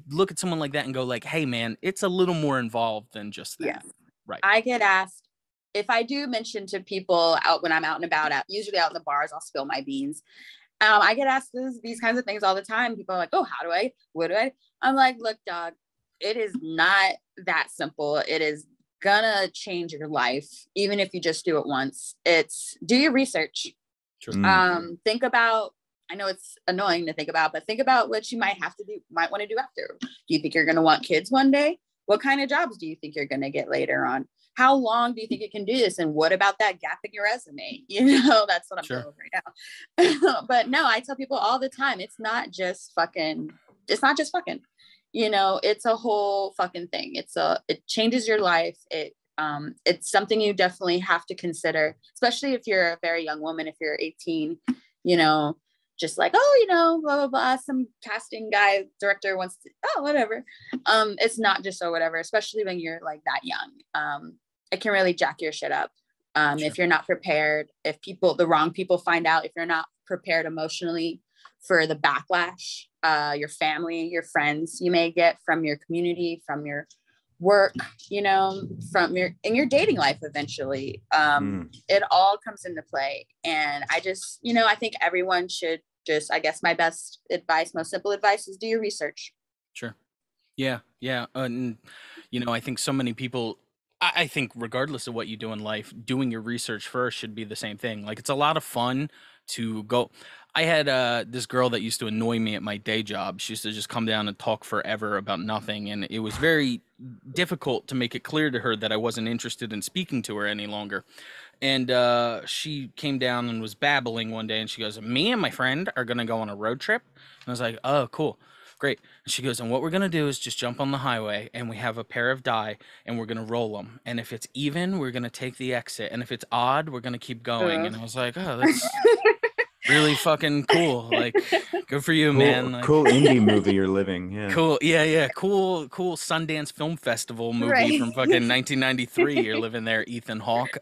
Speaker 2: look at someone like that and go like, hey man, it's a little more involved than just that?
Speaker 4: Yeah.
Speaker 2: Right.
Speaker 4: I get asked, if I do mention to people out when I'm out and about, usually out in the bars, I'll spill my beans. I get asked these kinds of things all the time. People are like, oh, what do I? I'm like, look, dog, it is not that simple. It is gonna change your life, even if you just do it once. Do your research. Sure. Think about, I know it's annoying to think about, but think about what you might want to do after. Do you think you're going to want kids one day? What kind of jobs do you think you're going to get later on? How long do you think you can do this? And what about that gap in your resume? You know, that's what I'm doing right now. But no, I tell people all the time, it's not just fucking. You know, it's a whole fucking thing. It changes your life. It's something you definitely have to consider, especially if you're a very young woman, if you're 18, you know, just like, oh, you know, blah, blah, blah. Some casting director wants to, whatever. It's not just whatever, especially when you're like that young. It can really jack your shit up. If you're not prepared, if the wrong people find out, if you're not prepared emotionally for the backlash, your family, your friends you may get from your community, from your work, you know, in your dating life eventually. It all comes into play. And I just, you know, I think everyone should just, I guess my best advice, most simple advice is do your research.
Speaker 2: Sure. Yeah. And, you know, I think so many people, I think regardless of what you do in life, doing your research first should be the same thing. Like, it's a lot of fun to go. I had this girl that used to annoy me at my day job. She used to just come down and talk forever about nothing. And it was very difficult to make it clear to her that I wasn't interested in speaking to her any longer. And she came down and was babbling one day, and she goes, me and my friend are going to go on a road trip. And I was like, oh, cool. Great. And she goes, and what we're going to do is just jump on the highway, and we have a pair of die, and we're going to roll them. And if it's even, we're going to take the exit. And if it's odd, we're going to keep going. And I was like, oh, that's really fucking cool. Like, good for you, man. Like,
Speaker 3: cool indie movie you're living. Yeah.
Speaker 2: Cool. Yeah. Cool Sundance Film Festival movie from fucking 1993. You're living there, Ethan Hawke.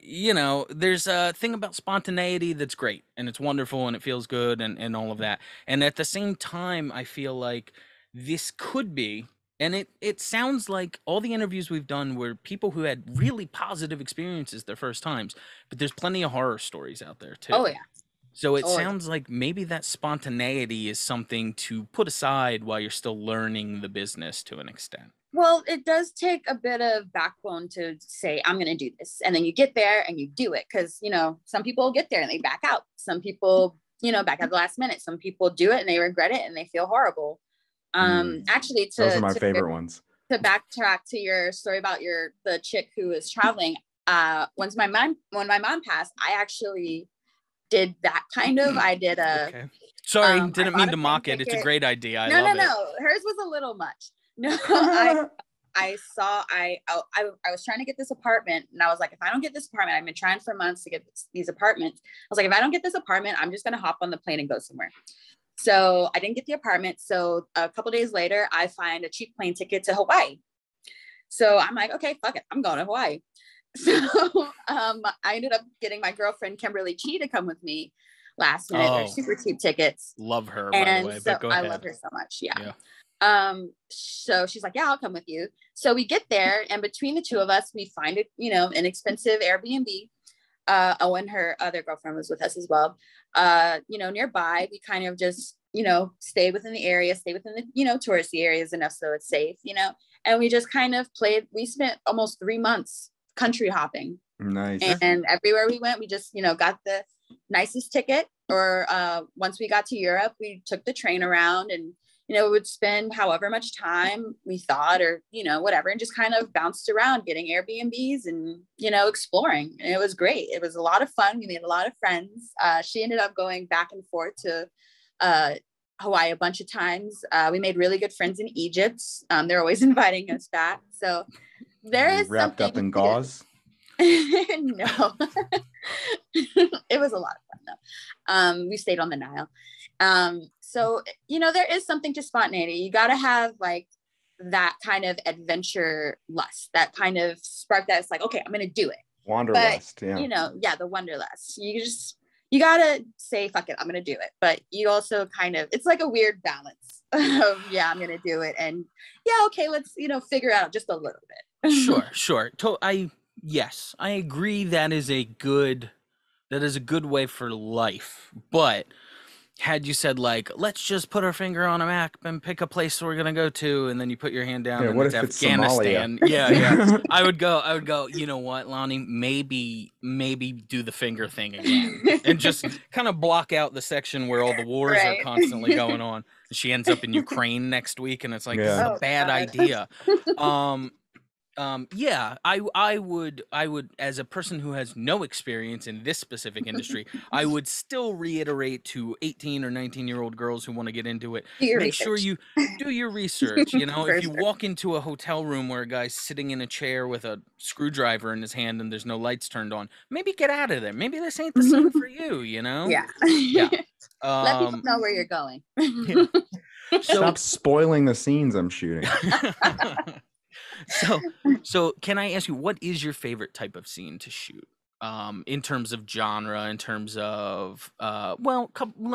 Speaker 2: You know, there's a thing about spontaneity that's great, and it's wonderful, and it feels good, and all of that. And at the same time, I feel like this could be, and it sounds like all the interviews we've done were people who had really positive experiences their first times, but there's plenty of horror stories out there too.
Speaker 4: Oh yeah.
Speaker 2: So it sounds like maybe that spontaneity is something to put aside while you're still learning the business to an extent.
Speaker 4: Well, it does take a bit of backbone to say, I'm going to do this. And then you get there and you do it. Because, you know, some people get there and they back out. Some people, you know, back at the last minute. Some people do it and they regret it and they feel horrible. Actually,
Speaker 3: those are my favorite ones.
Speaker 4: To backtrack to your story about the chick who was traveling. When my mom passed, I actually did that kind of. I did a.
Speaker 2: Okay. Sorry, didn't mean to mock it. It's a great idea. I love it. No.
Speaker 4: Hers was a little much. No, I was trying to get this apartment, and I was like, if I don't get this apartment, I've been trying for months to get these apartments. I was like, if I don't get this apartment, I'm just going to hop on the plane and go somewhere. So I didn't get the apartment. So a couple days later, I find a cheap plane ticket to Hawaii. So I'm like, okay, fuck it. I'm going to Hawaii. So I ended up getting my girlfriend, Kimberly Chi, to come with me last minute. They're super cheap tickets.
Speaker 2: Love her, by the way, but go ahead.
Speaker 4: I love her so much. Yeah. So she's like, yeah, I'll come with you. So we get there, and between the two of us, we find it, you know, an expensive Airbnb. And her other girlfriend was with us as well. You know, nearby, we kind of just, you know, stay within the area, stay within the, you know, touristy areas enough so it's safe, you know, and we just kind of we spent almost 3 months country hopping.
Speaker 3: Nice.
Speaker 4: And everywhere we went, we just, you know, got the nicest ticket, or once we got to Europe, we took the train around, and you know, we would spend however much time we thought, or, you know, whatever, and just kind of bounced around getting Airbnbs and, you know, exploring. And it was great. It was a lot of fun. We made a lot of friends. She ended up going back and forth to Hawaii a bunch of times. We made really good friends in Egypt. They're always inviting us back. So there is
Speaker 3: wrapped up in gauze.
Speaker 4: No, it was a lot of fun though. We stayed on the Nile. So, you know, there is something to spontaneity. You got to have like that kind of adventure lust, that kind of spark that's like, okay, I'm going to do it.
Speaker 3: Wanderlust. Yeah.
Speaker 4: You know, the wanderlust. You got to say, fuck it, I'm going to do it. But you also kind of, it's like a weird balance of, yeah, I'm going to do it. And yeah, okay, let's, you know, figure out just a little bit.
Speaker 2: Sure. Yes, I agree. That is a good way for life. But had you said, like, let's just put our finger on a map and pick a place we're gonna go to, and then you put your hand down, and it's Afghanistan. Yeah. I would go, you know what, Loni, maybe do the finger thing again and just kind of block out the section where all the wars are constantly going on. She ends up in Ukraine next week, and it's like, this is a bad idea. Yeah, I would, as a person who has no experience in this specific industry, I would still reiterate to 18 or 19-year-old girls who want to get into it, make sure you do your research. You know, if you walk into a hotel room where a guy's sitting in a chair with a screwdriver in his hand and there's no lights turned on, maybe get out of there. Maybe this ain't the scene for you, you know?
Speaker 4: Yeah. Let people know where you're going.
Speaker 3: Stop spoiling the scenes I'm shooting.
Speaker 2: So can I ask you, what is your favorite type of scene to shoot? In terms of genre, in terms of let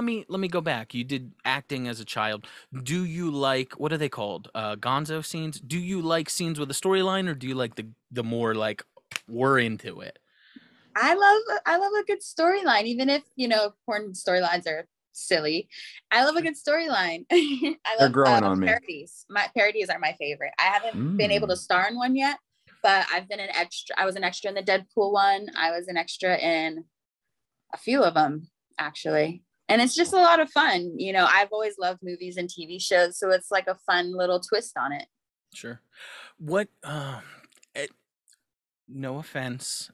Speaker 2: me go back. You did acting as a child. Do you like, what are they called? Gonzo scenes? Do you like scenes with a storyline, or do you like the more like we're into it?
Speaker 4: I love a good storyline, even if, you know, porn storylines are silly. I love a good storyline.
Speaker 3: They're growing on
Speaker 4: parodies. My parodies are my favorite. I haven't been able to star in one yet, but I've been an extra. I was an extra in the Deadpool one. I was an extra in a few of them actually. And it's just a lot of fun. You know, I've always loved movies and TV shows, so it's like a fun little twist on it.
Speaker 2: Sure. What, no offense,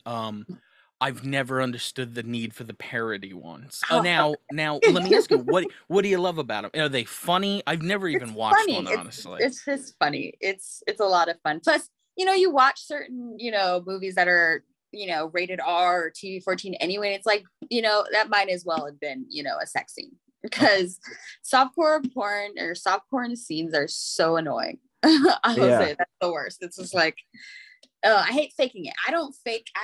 Speaker 2: I've never understood the need for the parody ones. Now, let me ask you, what do you love about them? Are they funny? I've never even watched one, honestly.
Speaker 4: It's just funny. It's a lot of fun. Plus, you know, you watch certain, you know, movies that are, you know, rated R or TV-14 anyway. It's like, you know, that might as well have been, you know, a sex scene, because softcore porn or soft porn scenes are so annoying. I will say that's the worst. It's just like, I hate faking it.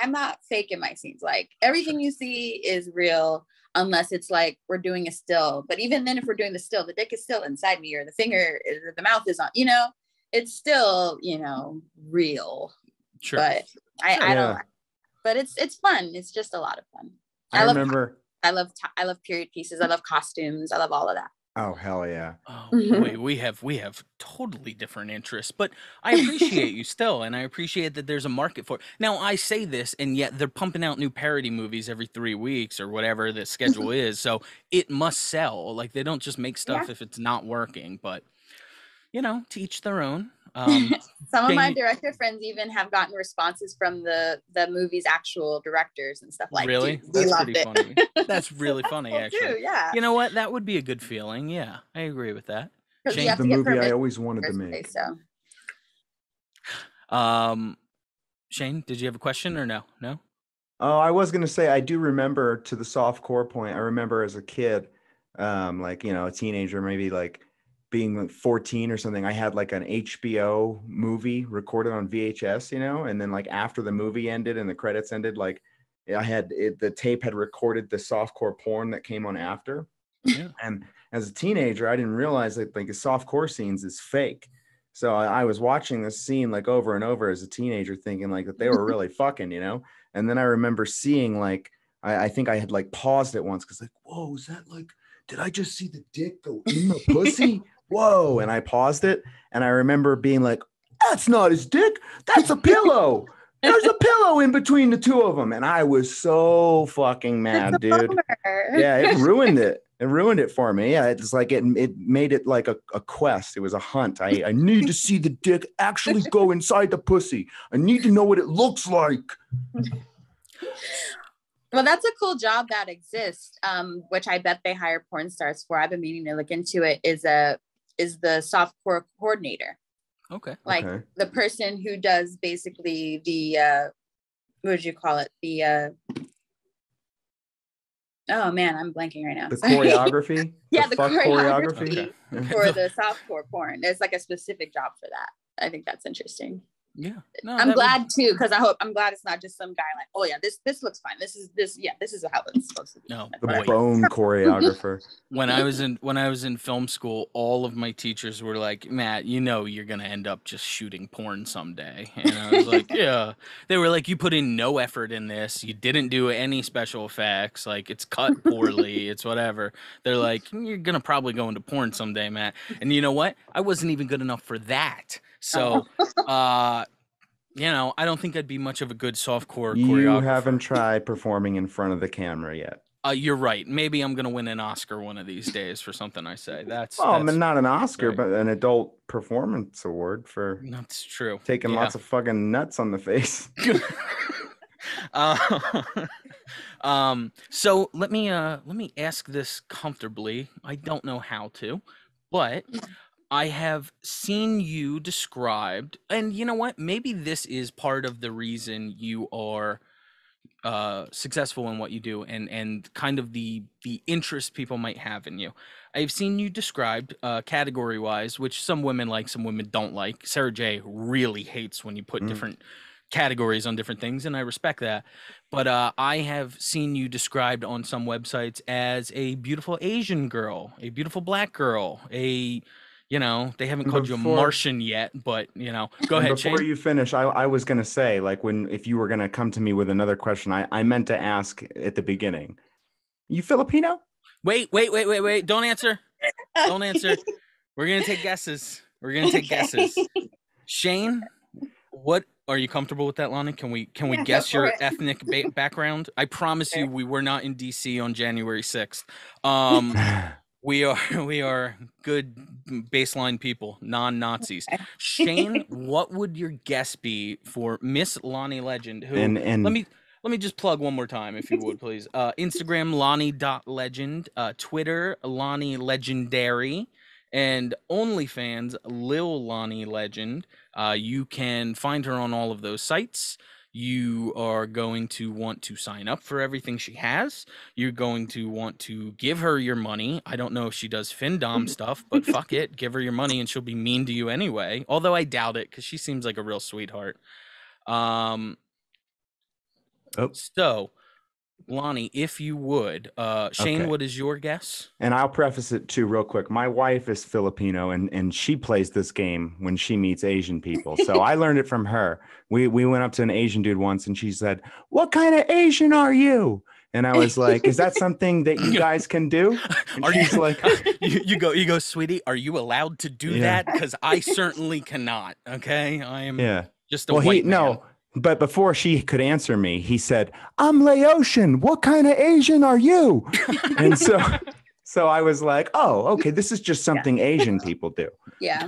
Speaker 4: I'm not faking my scenes. Like, everything you see is real, unless it's like we're doing a still. But even then, if we're doing the still, the dick is still inside me, or the finger is, or the mouth is on, you know, it's still, you know, real.
Speaker 2: Sure.
Speaker 4: But I don't like, but it's fun. It's just a lot of fun. I love period pieces. I love costumes. I love all of that.
Speaker 3: Oh, hell yeah.
Speaker 2: Oh boy, we have totally different interests, but I appreciate you still, and I appreciate that there's a market for it. Now, I say this, and yet they're pumping out new parody movies every 3 weeks or whatever the schedule is, so it must sell. Like, they don't just make stuff if it's not working, but, you know, to each their own.
Speaker 4: Some of my director friends even have gotten responses from the movie's actual directors and stuff like that.
Speaker 2: Really? That's pretty funny. That's really funny, actually.
Speaker 4: Too, yeah.
Speaker 2: You know what? That would be a good feeling. Yeah, I agree with that.
Speaker 3: Shane, the movie I always wanted to make.
Speaker 2: Shane, did you have a question or no? No?
Speaker 3: Oh, I was going to say, I do remember, to the soft core point, I remember as a kid, like, you know, a teenager, maybe like being like 14 or something, I had like an HBO movie recorded on VHS, you know, and then like after the movie ended and the credits ended, like I had the tape had recorded the softcore porn that came on after. Yeah. And as a teenager, I didn't realize that like the softcore scenes is fake. So I was watching this scene like over and over as a teenager, thinking like that they were really fucking, you know. And then I remember seeing like, I think I had like paused it once, because like, whoa, is that like, did I just see the dick go in the pussy? Whoa. And I paused it, and I remember being like, that's not his dick. That's a pillow. There's a pillow in between the two of them. And I was so fucking mad, dude. Yeah, it ruined it. It ruined it for me. Yeah, it's like it made it like a quest. It was a hunt. I need to see the dick actually go inside the pussy. I need to know what it looks like.
Speaker 4: Well, that's a cool job that exists, which I bet they hire porn stars for. I've been meaning to look into it. Is the softcore coordinator.
Speaker 2: Okay.
Speaker 4: Like the person who does basically the what would you call it? The oh man, I'm blanking right now.
Speaker 3: The choreography?
Speaker 4: Yeah, the choreography for the softcore porn. There's like a specific job for that. I think that's interesting.
Speaker 2: Yeah, no,
Speaker 4: I'm glad too, because I'm glad it's not just some guy like, oh yeah, this looks fine. This is how it's supposed to be.
Speaker 2: No,
Speaker 3: the bone choreographer.
Speaker 2: When I was in film school, all of my teachers were like, Matt, you know you're gonna end up just shooting porn someday. And I was like, yeah. They were like, you put in no effort in this. You didn't do any special effects. Like, it's cut poorly. It's whatever. They're like, you're gonna probably go into porn someday, Matt. And you know what? I wasn't even good enough for that. So, you know, I don't think I'd be much of a good softcore choreographer.
Speaker 3: You haven't tried performing in front of the camera yet.
Speaker 2: You're right. Maybe I'm going to win an Oscar one of these days for something I say. That's
Speaker 3: not an Oscar, right. But an adult performance award for
Speaker 2: that's true.
Speaker 3: Taking lots of fucking nuts on the face.
Speaker 2: So let me ask this comfortably. I don't know how to, but I have seen you described, and you know what? Maybe this is part of the reason you are successful in what you do, and kind of the interest people might have in you. I've seen you described category-wise, which some women like, some women don't like. Sara Jay really hates when you put different categories on different things, and I respect that. But I have seen you described on some websites as a beautiful Asian girl, a beautiful Black girl, you know, they haven't called you a Martian yet, but, you know, go ahead, Shane.
Speaker 3: Before you finish, I was going to say, like, if you were going to come to me with another question, I meant to ask at the beginning, you Filipino?
Speaker 2: Wait. Don't answer. Don't answer. We're going to take guesses. Shane, what Are you comfortable with that, Loni? Can we
Speaker 5: Yeah,
Speaker 2: guess
Speaker 5: go for
Speaker 2: your
Speaker 5: it.
Speaker 2: ethnic background? I promise you, we were not in DC on January 6th. We are good baseline people, non-Nazis. Shane, what would your guess be for Miss Loni Legend? Who
Speaker 3: And
Speaker 2: let me just plug one more time, if you would, please. Instagram Loni.legend, Twitter Loni Legendary, and OnlyFans LilLoniLegend. You can find her on all of those sites. You are going to want to sign up for everything she has. You're going to want to give her your money. I don't know if she does FinDom stuff, but fuck it. Give her your money and she'll be mean to you anyway. Although I doubt it, because she seems like a real sweetheart. So, Loni, if you would, Shane,
Speaker 3: Okay.
Speaker 2: what is your guess?
Speaker 3: And I'll preface it too real quick. My wife is Filipino and she plays this game when she meets Asian people. So I learned it from her. We went up to an Asian dude once and she said, "What kind of Asian are you?" And I was like, "Is that something that you guys can do?" And she's like,
Speaker 2: you go, "Sweetie, are you allowed to do that? Because I certainly cannot." Okay, I am just a white man.
Speaker 3: No. But before she could answer me, he said, "I'm Laotian. What kind of Asian are you?" And so I was like, "Oh, okay. This is just something Asian people do."
Speaker 4: Yeah.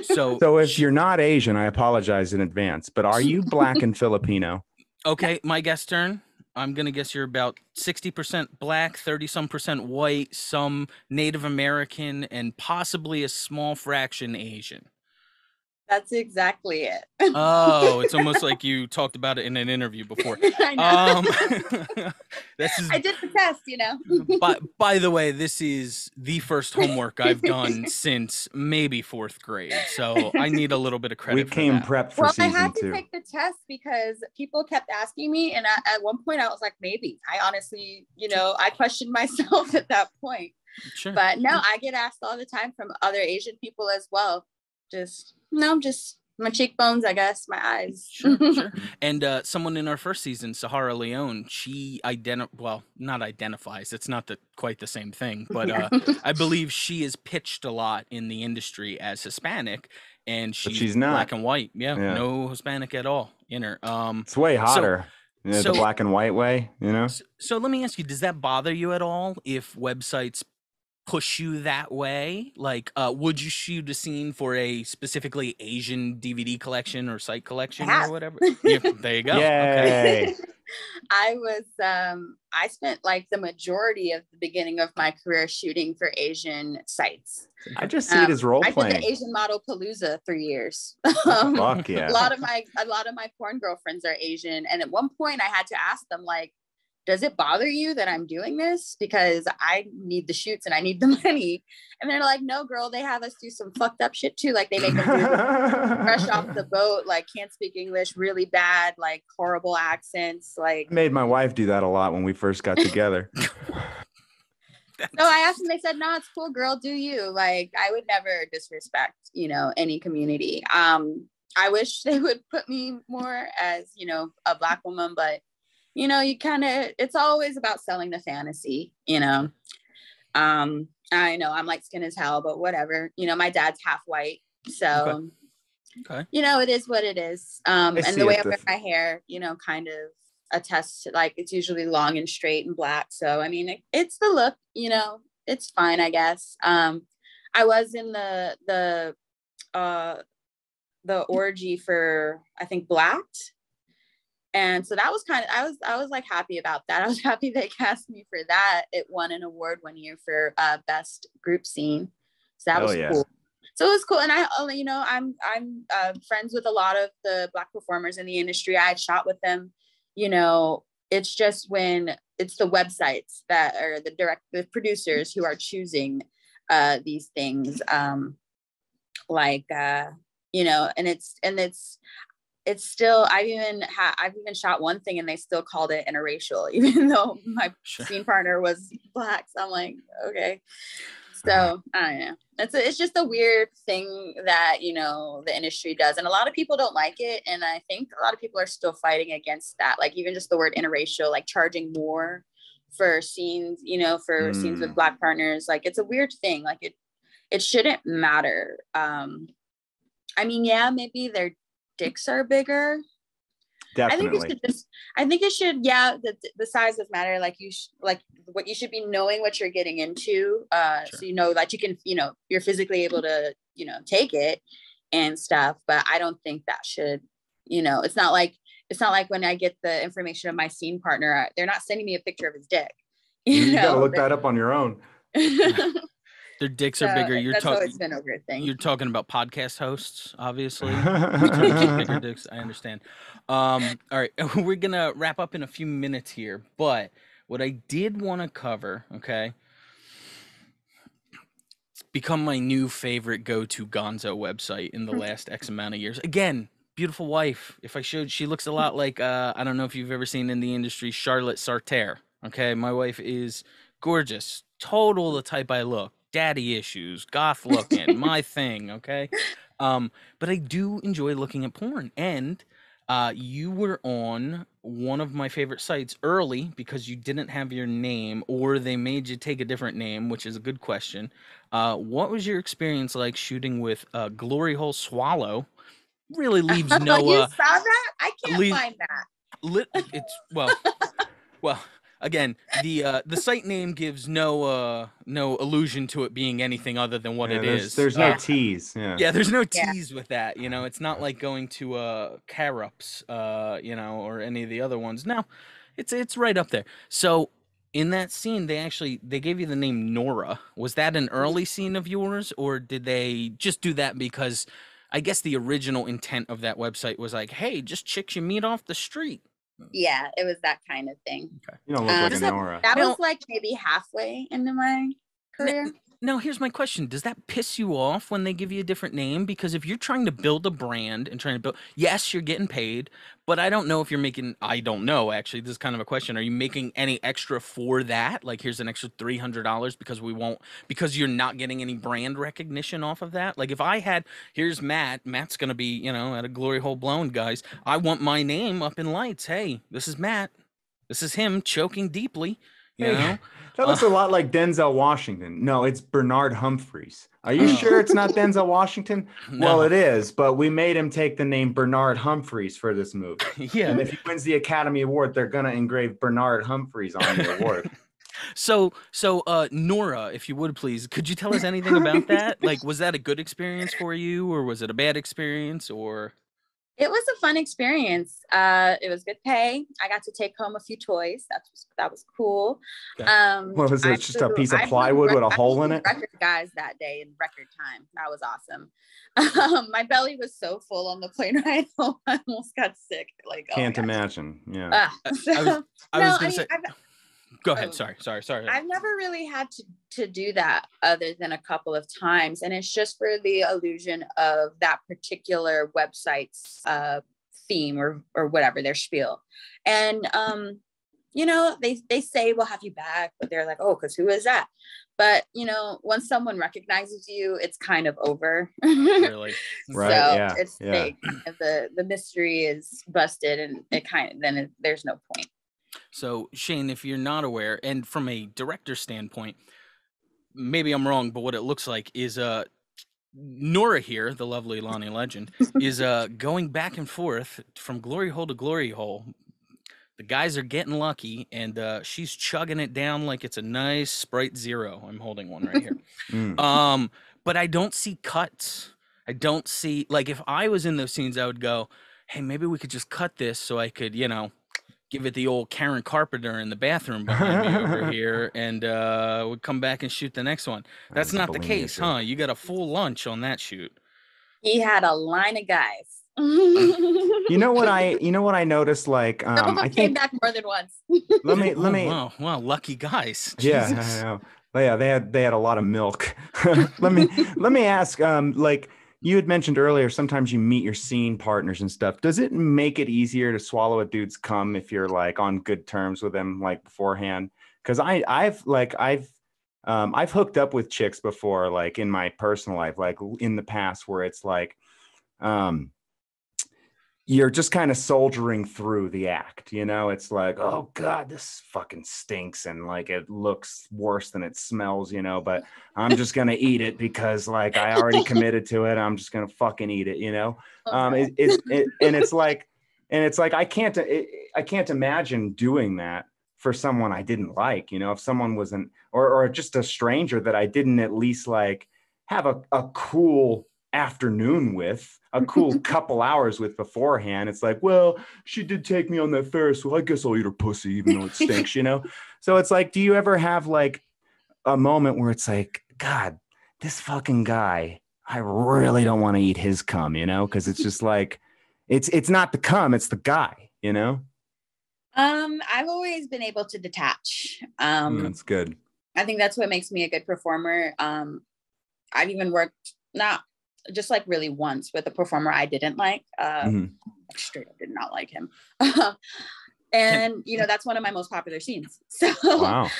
Speaker 3: So if you're not Asian, I apologize in advance. But are you Black and Filipino?
Speaker 2: Okay, my guess turn. I'm gonna guess you're about 60% Black, 30-some% white, some Native American, and possibly a small fraction Asian.
Speaker 4: That's exactly it.
Speaker 2: Oh, it's almost like you talked about it in an interview before.
Speaker 4: I know. I did the test, you know.
Speaker 2: By the way, this is the first homework I've done since maybe 4th grade, so I need a little bit of credit.
Speaker 3: We came prepped for season 2.
Speaker 4: I had to take the test because people kept asking me, and at one point I was like, maybe. I honestly, you know, I questioned myself at that point.
Speaker 2: Sure.
Speaker 4: But no, I get asked all the time from other Asian people as well. Just my cheekbones, I guess, my eyes.
Speaker 2: Sure. And someone in our first season, Sahara Leone, she not identifies. It's not quite the same thing, but I believe she is pitched a lot in the industry as Hispanic, and she's not Black and white. Yeah, no Hispanic at all in her.
Speaker 3: It's way hotter. The black and white way, you know.
Speaker 2: So let me ask you: does that bother you at all if websites push you that way? Like, would you shoot a scene for a specifically Asian DVD collection or site collection or whatever? Yeah, there you go.
Speaker 3: Yay.
Speaker 2: Okay.
Speaker 4: I spent like the majority of the beginning of my career shooting for Asian sites.
Speaker 3: I just see it as role playing.
Speaker 4: I did the Asian Model Palooza 3 years.
Speaker 3: Fuck yeah.
Speaker 4: A lot of my porn girlfriends are Asian, and at one point I had to ask them, like, does it bother you that I'm doing this? Because I need the shoots and I need the money. And they're like, no, girl, they have us do some fucked up shit too. Like they make them do fresh off the boat, like can't speak English, really bad, like horrible accents. Like
Speaker 3: I made my wife do that a lot when we first got together.
Speaker 4: So I asked them, they said, no, it's cool, girl, do you. Like I would never disrespect, you know, any community. I wish they would put me more as, you know, a Black woman, but you know, it's always about selling the fantasy, you know. I know I'm light skinned as hell, but whatever. You know, my dad's half white. So,
Speaker 2: okay.
Speaker 4: You know, it is what it is. And the way I wear my hair, you know, kind of attests to, like, it's usually long and straight and black. So, I mean, it's the look, you know, it's fine, I guess. I was in the orgy for, I think, Blacked. And so that was kind of, I was like happy about that. I was happy they cast me for that. It won an award one year for best group scene. So that was cool. So it was cool. And you know, I'm friends with a lot of the Black performers in the industry. I had shot with them, you know, it's just when it's the websites that are the producers who are choosing these things. You know, and it's still, I've even shot one thing and they still called it interracial, even though my scene partner was Black. So I'm like, okay. So I don't know. It's just a weird thing that, you know, the industry does. And a lot of people don't like it. And I think a lot of people are still fighting against that. Like even just the word interracial, like charging more for scenes, you know, for scenes with Black partners. Like it's a weird thing. Like it shouldn't matter. I mean, yeah, maybe they're dicks are bigger.
Speaker 3: Definitely.
Speaker 4: I think it should, yeah, the size does matter. Like like what you should be knowing what you're getting into.
Speaker 2: Sure.
Speaker 4: So you know that you can, you're physically able to, take it and stuff. But I don't think that should, it's not like when I get the information of my scene partner, they're not sending me a picture of his dick.
Speaker 3: You gotta look that up on your own.
Speaker 2: Their dicks are bigger.
Speaker 4: That's always been a weird thing.
Speaker 2: You're talking about podcast hosts, obviously. Bigger dicks, I understand. All right, we're gonna wrap up in a few minutes here, but what I did want to cover, okay, it's become my new favorite go-to Gonzo website in the last X amount of years. Again, beautiful wife. If I showed, she looks a lot like I don't know if you've ever seen in the industry Charlotte Sartre. Okay, my wife is gorgeous, total the type I look. Daddy issues, goth looking, my thing, okay? But I do enjoy looking at porn. And you were on one of my favorite sites early because you didn't have your name, or they made you take a different name, which is a good question. What was your experience like shooting with Glory Hole Swallow? Really leaves no...
Speaker 4: You saw that? I can't find that.
Speaker 2: It's, well... Again, the site name gives no allusion to it being anything other than what it is.
Speaker 3: There's no tease.
Speaker 2: Yeah, there's no tease with that. It's not like going to Carups, or any of the other ones. No, it's right up there. So in that scene, they gave you the name Nora. Was that an early scene of yours, or did they just do that because I guess the original intent of that website was like, hey, just chicks you meet off the street?
Speaker 4: Yeah, it was that kind of thing.
Speaker 2: Okay.
Speaker 3: You don't look like a Nora.
Speaker 4: That was like maybe halfway into my career.
Speaker 2: Now, here's my question. Does that piss you off when they give you a different name? Because if you're trying to build a brand and trying to build, yes, you're getting paid, but I don't know if you're making, I don't know, actually, this is kind of a question. Are you making any extra for that? Like, here's an extra $300 because you're not getting any brand recognition off of that? Like, if I had, here's Matt's going to be, at a Glory Hole Blown, guys. I want my name up in lights. Hey, this is Matt. This is him choking deeply. You know?
Speaker 3: That looks a lot like Denzel Washington. No, it's Bernard Humphries. Are you sure it's not Denzel Washington?
Speaker 2: No.
Speaker 3: Well, it is, but we made him take the name Bernard Humphries for this movie.
Speaker 2: Yeah.
Speaker 3: And if he wins the Academy Award, they're going to engrave Bernard Humphries on the award.
Speaker 2: So, Nora, if you would please, could you tell us anything about that? Like, was that a good experience for you, or was it a bad experience, or?
Speaker 4: It was a fun experience. It was good pay. I got to take home a few toys. That was cool.
Speaker 2: Okay.
Speaker 3: What was it? Just a piece of plywood with a hole in it?
Speaker 4: Record guys that day in record time. That was awesome. My belly was so full on the plane ride home. I almost got sick. Like,
Speaker 3: can't imagine. Yeah.
Speaker 2: Go ahead. Sorry.
Speaker 4: I've never really had to do that other than a couple of times. And it's just for the illusion of that particular website's theme or whatever, their spiel. And, they say we'll have you back, but they're like, oh, because who is that? But, once someone recognizes you, it's kind of over.
Speaker 2: Really?
Speaker 3: Right.
Speaker 4: So
Speaker 3: yeah.
Speaker 4: it's the mystery is busted, and there's no point.
Speaker 2: So, Shane, if you're not aware, and from a director standpoint, maybe I'm wrong, but what it looks like is Nora here, the lovely Loni Legend, is going back and forth from glory hole to glory hole. The guys are getting lucky, and she's chugging it down like it's a nice Sprite Zero. I'm holding one right here. But I don't see cuts. I don't see, like, if I was in those scenes, I would go, hey, maybe we could just cut this so I could, give it the old Karen Carpenter in the bathroom behind me over here, and would come back and shoot the next one. That's not the case, huh? You got a full lunch on that shoot.
Speaker 4: He had a line of guys.
Speaker 3: You know what I noticed? Like,
Speaker 4: some of them came back more than once.
Speaker 3: let me.
Speaker 2: Wow, lucky guys.
Speaker 3: Yeah,
Speaker 2: Jesus.
Speaker 3: I know. Yeah, they had a lot of milk. let me ask. Like, you had mentioned earlier, sometimes you meet your scene partners and stuff. Does it make it easier to swallow a dude's cum if you're like on good terms with them, like beforehand? Because I've hooked up with chicks before, like in my personal life, like in the past, where it's like, you're just kind of soldiering through the act, you know? It's like, oh God, this fucking stinks. And like, it looks worse than it smells, you know, but I'm just going to eat it because like I already committed to it. I'm just going to fucking eat it, you know? And it's like, I can't imagine doing that for someone I didn't like, you know, if someone wasn't, or just a stranger that I didn't at least like have a cool afternoon with, a cool couple hours with beforehand. It's like, well, she did take me on that Ferris, so I guess I'll eat her pussy even though it stinks, you know? So it's like, do you ever have like a moment where it's like, God, this fucking guy, I really don't want to eat his cum, you know? Because it's just like, it's not the cum, it's the guy, you know?
Speaker 4: I've always been able to detach.
Speaker 3: That's good.
Speaker 4: I think that's what makes me a good performer. I've even worked not just like really once with a performer I didn't like. Straight up did not like him. And you know, that's one of my most popular scenes. So
Speaker 3: wow.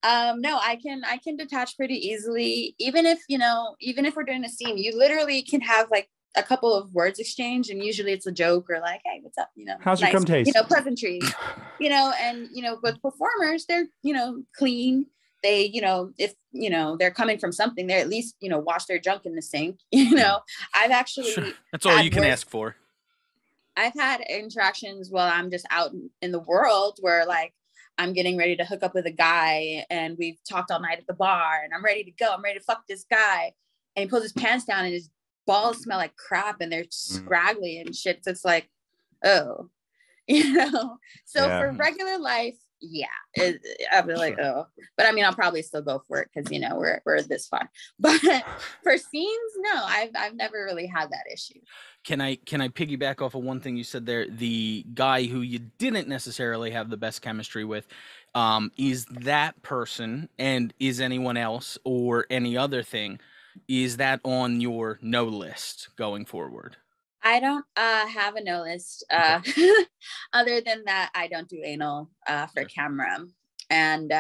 Speaker 4: No, I can detach pretty easily. Even if we're doing a scene, you literally can have like a couple of words exchange, and usually it's a joke or like, hey, what's up? You know,
Speaker 3: how's your cum taste?
Speaker 4: You know, pleasantries. You know, and you know, with performers, they're, you know, clean. They, you know, if, you know, they're coming from something, they at least, you know, wash their junk in the sink. You know, I've actually,
Speaker 2: sure. That's all you can ask for.
Speaker 4: I've had interactions while I'm just out in the world where like, I'm getting ready to hook up with a guy and we've talked all night at the bar and I'm ready to go. I'm ready to fuck this guy. And he pulls his pants down and his balls smell like crap and they're scraggly and shit. So it's like, oh, you know, so for regular life, I'll be like, oh, but I mean, I'll probably still go for it because, you know, we're this far. But for scenes, no, I've never really had that issue.
Speaker 2: Can I piggyback off of one thing you said there? The guy who you didn't necessarily have the best chemistry with, is that person, and is anyone else or any other thing, is that on your no list going forward?
Speaker 4: I don't have a no list. Other than that, I don't do anal for camera. And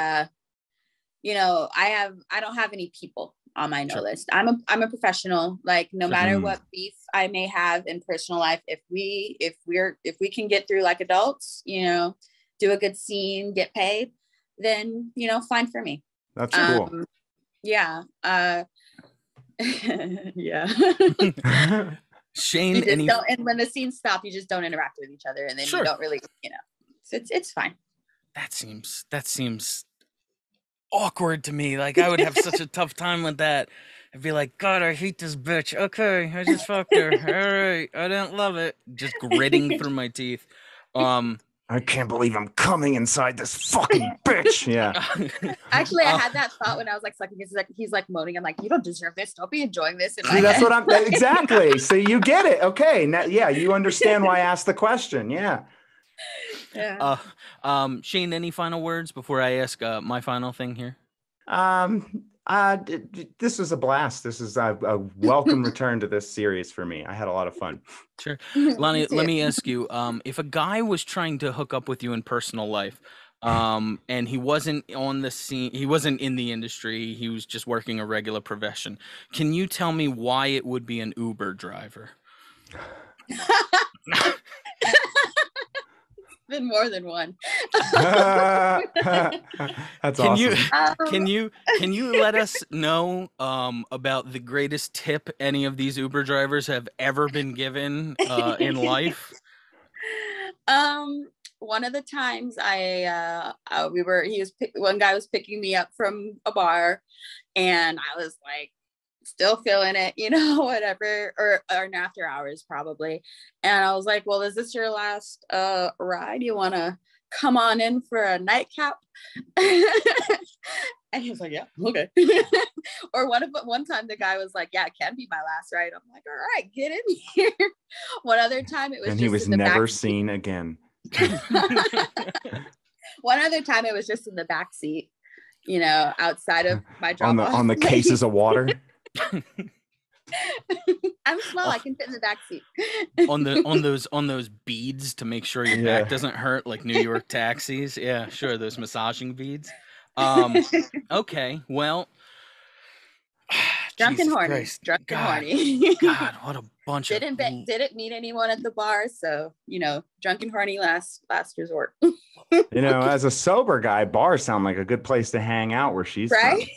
Speaker 4: you know, I don't have any people on my no list. I'm a professional. Like no matter what beef I may have in personal life, if we can get through like adults, you know, do a good scene, get paid, then, you know, fine for me.
Speaker 3: That's cool.
Speaker 4: Yeah. Yeah.
Speaker 2: Shane,
Speaker 4: and when the scenes stop, you just don't interact with each other, and then you don't really, you know, so it's fine. That
Speaker 2: seems awkward to me. Like I would have such a tough time with that. I'd be like, God, I hate this bitch. Okay, I just fucked her. All right, I didn't love it. Just gritting through my teeth.
Speaker 3: I can't believe I'm coming inside this fucking bitch. Yeah.
Speaker 4: Actually, I had that thought when I was like sucking. He's like moaning. I'm like, you don't deserve this. Don't be enjoying this.
Speaker 3: See, that's what I'm exactly. So you get it. Okay. Now, yeah, you understand why I asked the question. Yeah.
Speaker 4: Yeah.
Speaker 2: Shane, any final words before I ask my final thing here?
Speaker 3: This was a blast. This is a welcome return to this series for me. I had a lot of fun.
Speaker 2: Sure. Loni, let me ask you, if a guy was trying to hook up with you in personal life, and he wasn't on the scene, he wasn't in the industry, he was just working a regular profession, can you tell me why it would be an Uber driver?
Speaker 4: Been more than one.
Speaker 3: That's awesome.
Speaker 2: Can you let us know about the greatest tip any of these Uber drivers have ever been given in life?
Speaker 4: One of the times one guy was picking me up from a bar, and I was like, still feeling it, you know, whatever, or after hours probably. And I was like, well, is this your last ride? You want to come on in for a nightcap? And he was like, yeah, okay. Or one time the guy was like, yeah, it can be my last ride. I'm like, all right, get in here. One other time it was,
Speaker 3: and he was never seen again.
Speaker 4: One other time it was just in the back seat, you know, outside of my drop
Speaker 3: on the cases of water.
Speaker 4: I'm small. I can fit in the back seat.
Speaker 2: on those beads to make sure your back doesn't hurt, like New York taxis. Yeah, sure, those massaging beads. Okay, well,
Speaker 4: Drunk and horny.
Speaker 2: Christ.
Speaker 4: Drunk
Speaker 2: God.
Speaker 4: and horny.
Speaker 2: God, what a bunch
Speaker 4: didn't meet anyone at the bar, so drunk and horny last resort.
Speaker 3: As a sober guy, bars sound like a good place to hang out where she's
Speaker 4: right.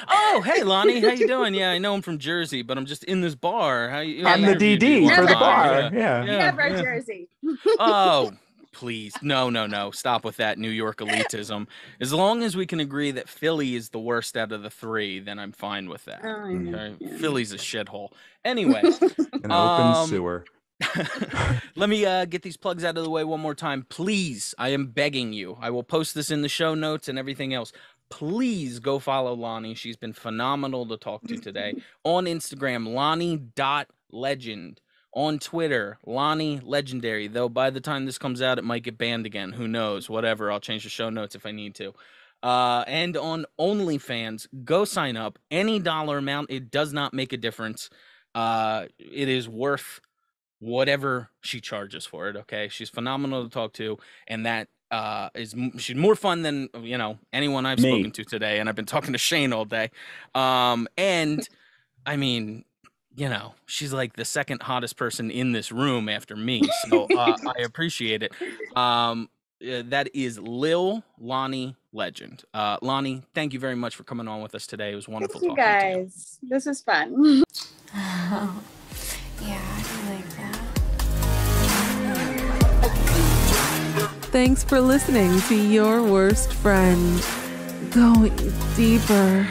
Speaker 2: Oh, hey, Loni, how you doing? Yeah, I know I'm from Jersey, but I'm just in this bar.
Speaker 3: I'm the DD for the bar. Yeah.
Speaker 4: Never Jersey.
Speaker 2: Oh, please. No. Stop with that New York elitism. As long as we can agree that Philly is the worst out of the three, then I'm fine with that. Okay? Yeah. Philly's a shithole. Anyway.
Speaker 3: An open sewer.
Speaker 2: Let me get these plugs out of the way one more time. Please, I am begging you. I will post this in the show notes and everything else. Please go follow Loni. She's been phenomenal to talk to today. On Instagram, Loni.legend. On Twitter, Loni Legendary. Though by the time this comes out, it might get banned again. Who knows? Whatever. I'll change the show notes if I need to. And on OnlyFans, go sign up. Any dollar amount. It does not make a difference. It is worth whatever she charges for it. Okay. She's phenomenal to talk to. And that she's more fun than anyone I've spoken to today, and I've been talking to Shane all day. And I mean, she's like the second hottest person in this room after me, so I appreciate it. That is LilLoniLegend. Loni, thank you very much for coming on with us today. It was wonderful talking to you
Speaker 4: guys. This was fun.
Speaker 5: Oh, yeah, I like that.
Speaker 1: Thanks for listening to Your Worst Friend. Going deeper.